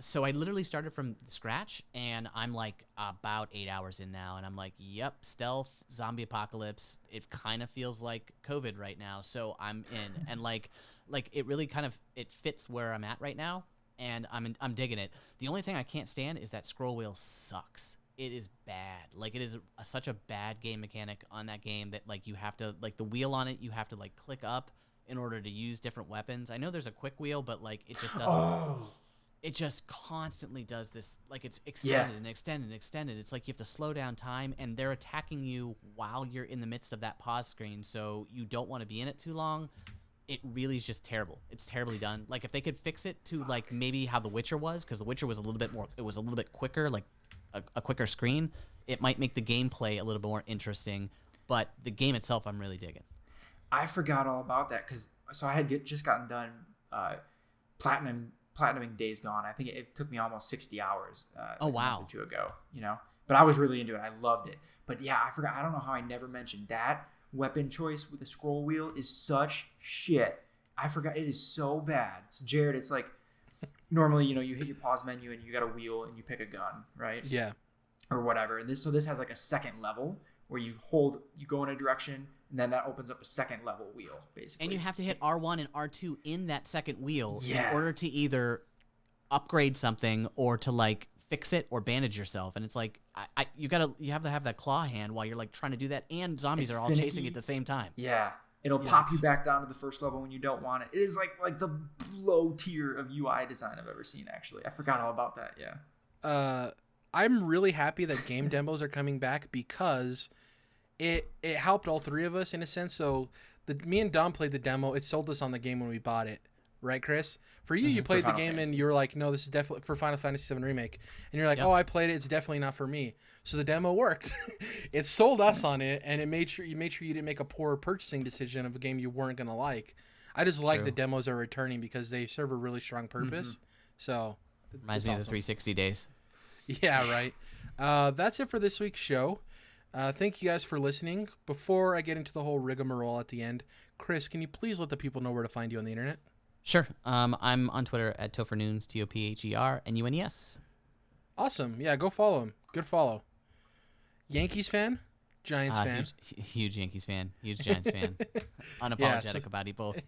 so I literally started from scratch, and I'm like about 8 hours in now, and I'm like, yep, stealth, zombie apocalypse. It kind of feels like COVID right now, so I'm in, and like it really kind of it fits where I'm at right now, and I'm digging it. The only thing I can't stand is that scroll wheel sucks. It is bad. Like, it is such a bad game mechanic on that game that, like, you have to, like, the wheel on it, you have to, like, click up in order to use different weapons. I know there's a quick wheel, but, like, it just doesn't. It just constantly does this. Like, it's extended and extended and extended. It's like you have to slow down time, and they're attacking you while you're in the midst of that pause screen, so you don't want to be in it too long. It really is just terrible. It's terribly done. Like, if they could fix it to, like, maybe how The Witcher was, because The Witcher was a little bit more, it was a little bit quicker, like, a quicker screen, it might make the gameplay a little bit more interesting, but the game itself I'm really digging. I forgot all about that because I had just gotten done platinuming Days Gone. I think it took me almost 60 hours oh like wow, a month or two ago, you know, but I was really into it. I loved it. But yeah, I forgot. I don't know how I never mentioned that weapon choice with the scroll wheel is such shit. I forgot. It is so bad. So Jared, it's like normally, you know, you hit your pause menu and you got a wheel and you pick a gun, right? Yeah. Or whatever. And this has like a second level where you go in a direction, and then that opens up a second level wheel, basically. And you have to hit R1 and R2 in that second wheel in Yeah. order to either upgrade something or to like fix it or bandage yourself. And it's like you have to have that claw hand while you're like trying to do that, and zombies It's are all finicky. chasing you at the same time. Yeah. It'll pop you back down to the first level when you don't want it. It is like the low tier of UI design I've ever seen, actually. I forgot all about that, yeah. I'm really happy that game demos are coming back because it helped all three of us in a sense. So me and Dom played the demo. It sold us on the game when we bought it. Right, Chris? For you, you played the game and you were like, no, this is definitely for Final Fantasy VII Remake. And you're like, oh, I played it. It's definitely not for me. So the demo worked. It sold us on it, and it made sure you didn't make a poor purchasing decision of a game you weren't going to like. I just like the demos are returning because they serve a really strong purpose. Mm-hmm. So reminds me of the 360 days. Yeah, right. That's it for this week's show. Thank you guys for listening. Before I get into the whole rigmarole at the end, Chris, can you please let the people know where to find you on the internet? Sure. I'm on Twitter at Topher Nunes, TOPHERNUNES. Awesome. Yeah, go follow him. Good follow. Yankees fan? Giants fan? Huge Yankees fan. Huge Giants fan. Unapologetic about it both.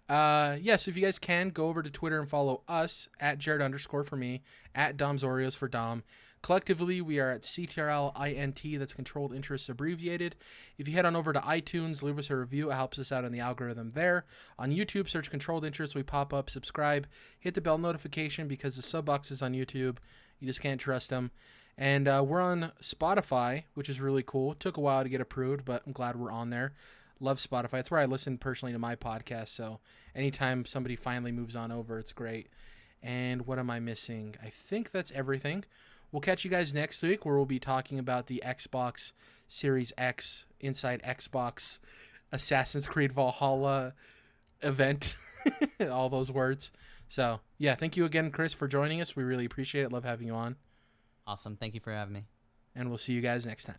So if you guys can, go over to Twitter and follow us at Jared_ for me, at Dom's Oreos for Dom. Collectively, we are at CTRLINT, that's Controlled Interest Abbreviated. If you head on over to iTunes, leave us a review. It helps us out in the algorithm there. On YouTube, search Controlled Interest. We pop up, subscribe, hit the bell notification because the sub boxes on YouTube, you just can't trust them. And we're on Spotify, which is really cool. It took a while to get approved, but I'm glad we're on there. Love Spotify. It's where I listen personally to my podcast, so anytime somebody finally moves on over, it's great. And what am I missing? I think that's everything. We'll catch you guys next week where we'll be talking about the Xbox Series X Inside Xbox Assassin's Creed Valhalla event. All those words. So, yeah, thank you again, Chris, for joining us. We really appreciate it. Love having you on. Awesome. Thank you for having me. And we'll see you guys next time.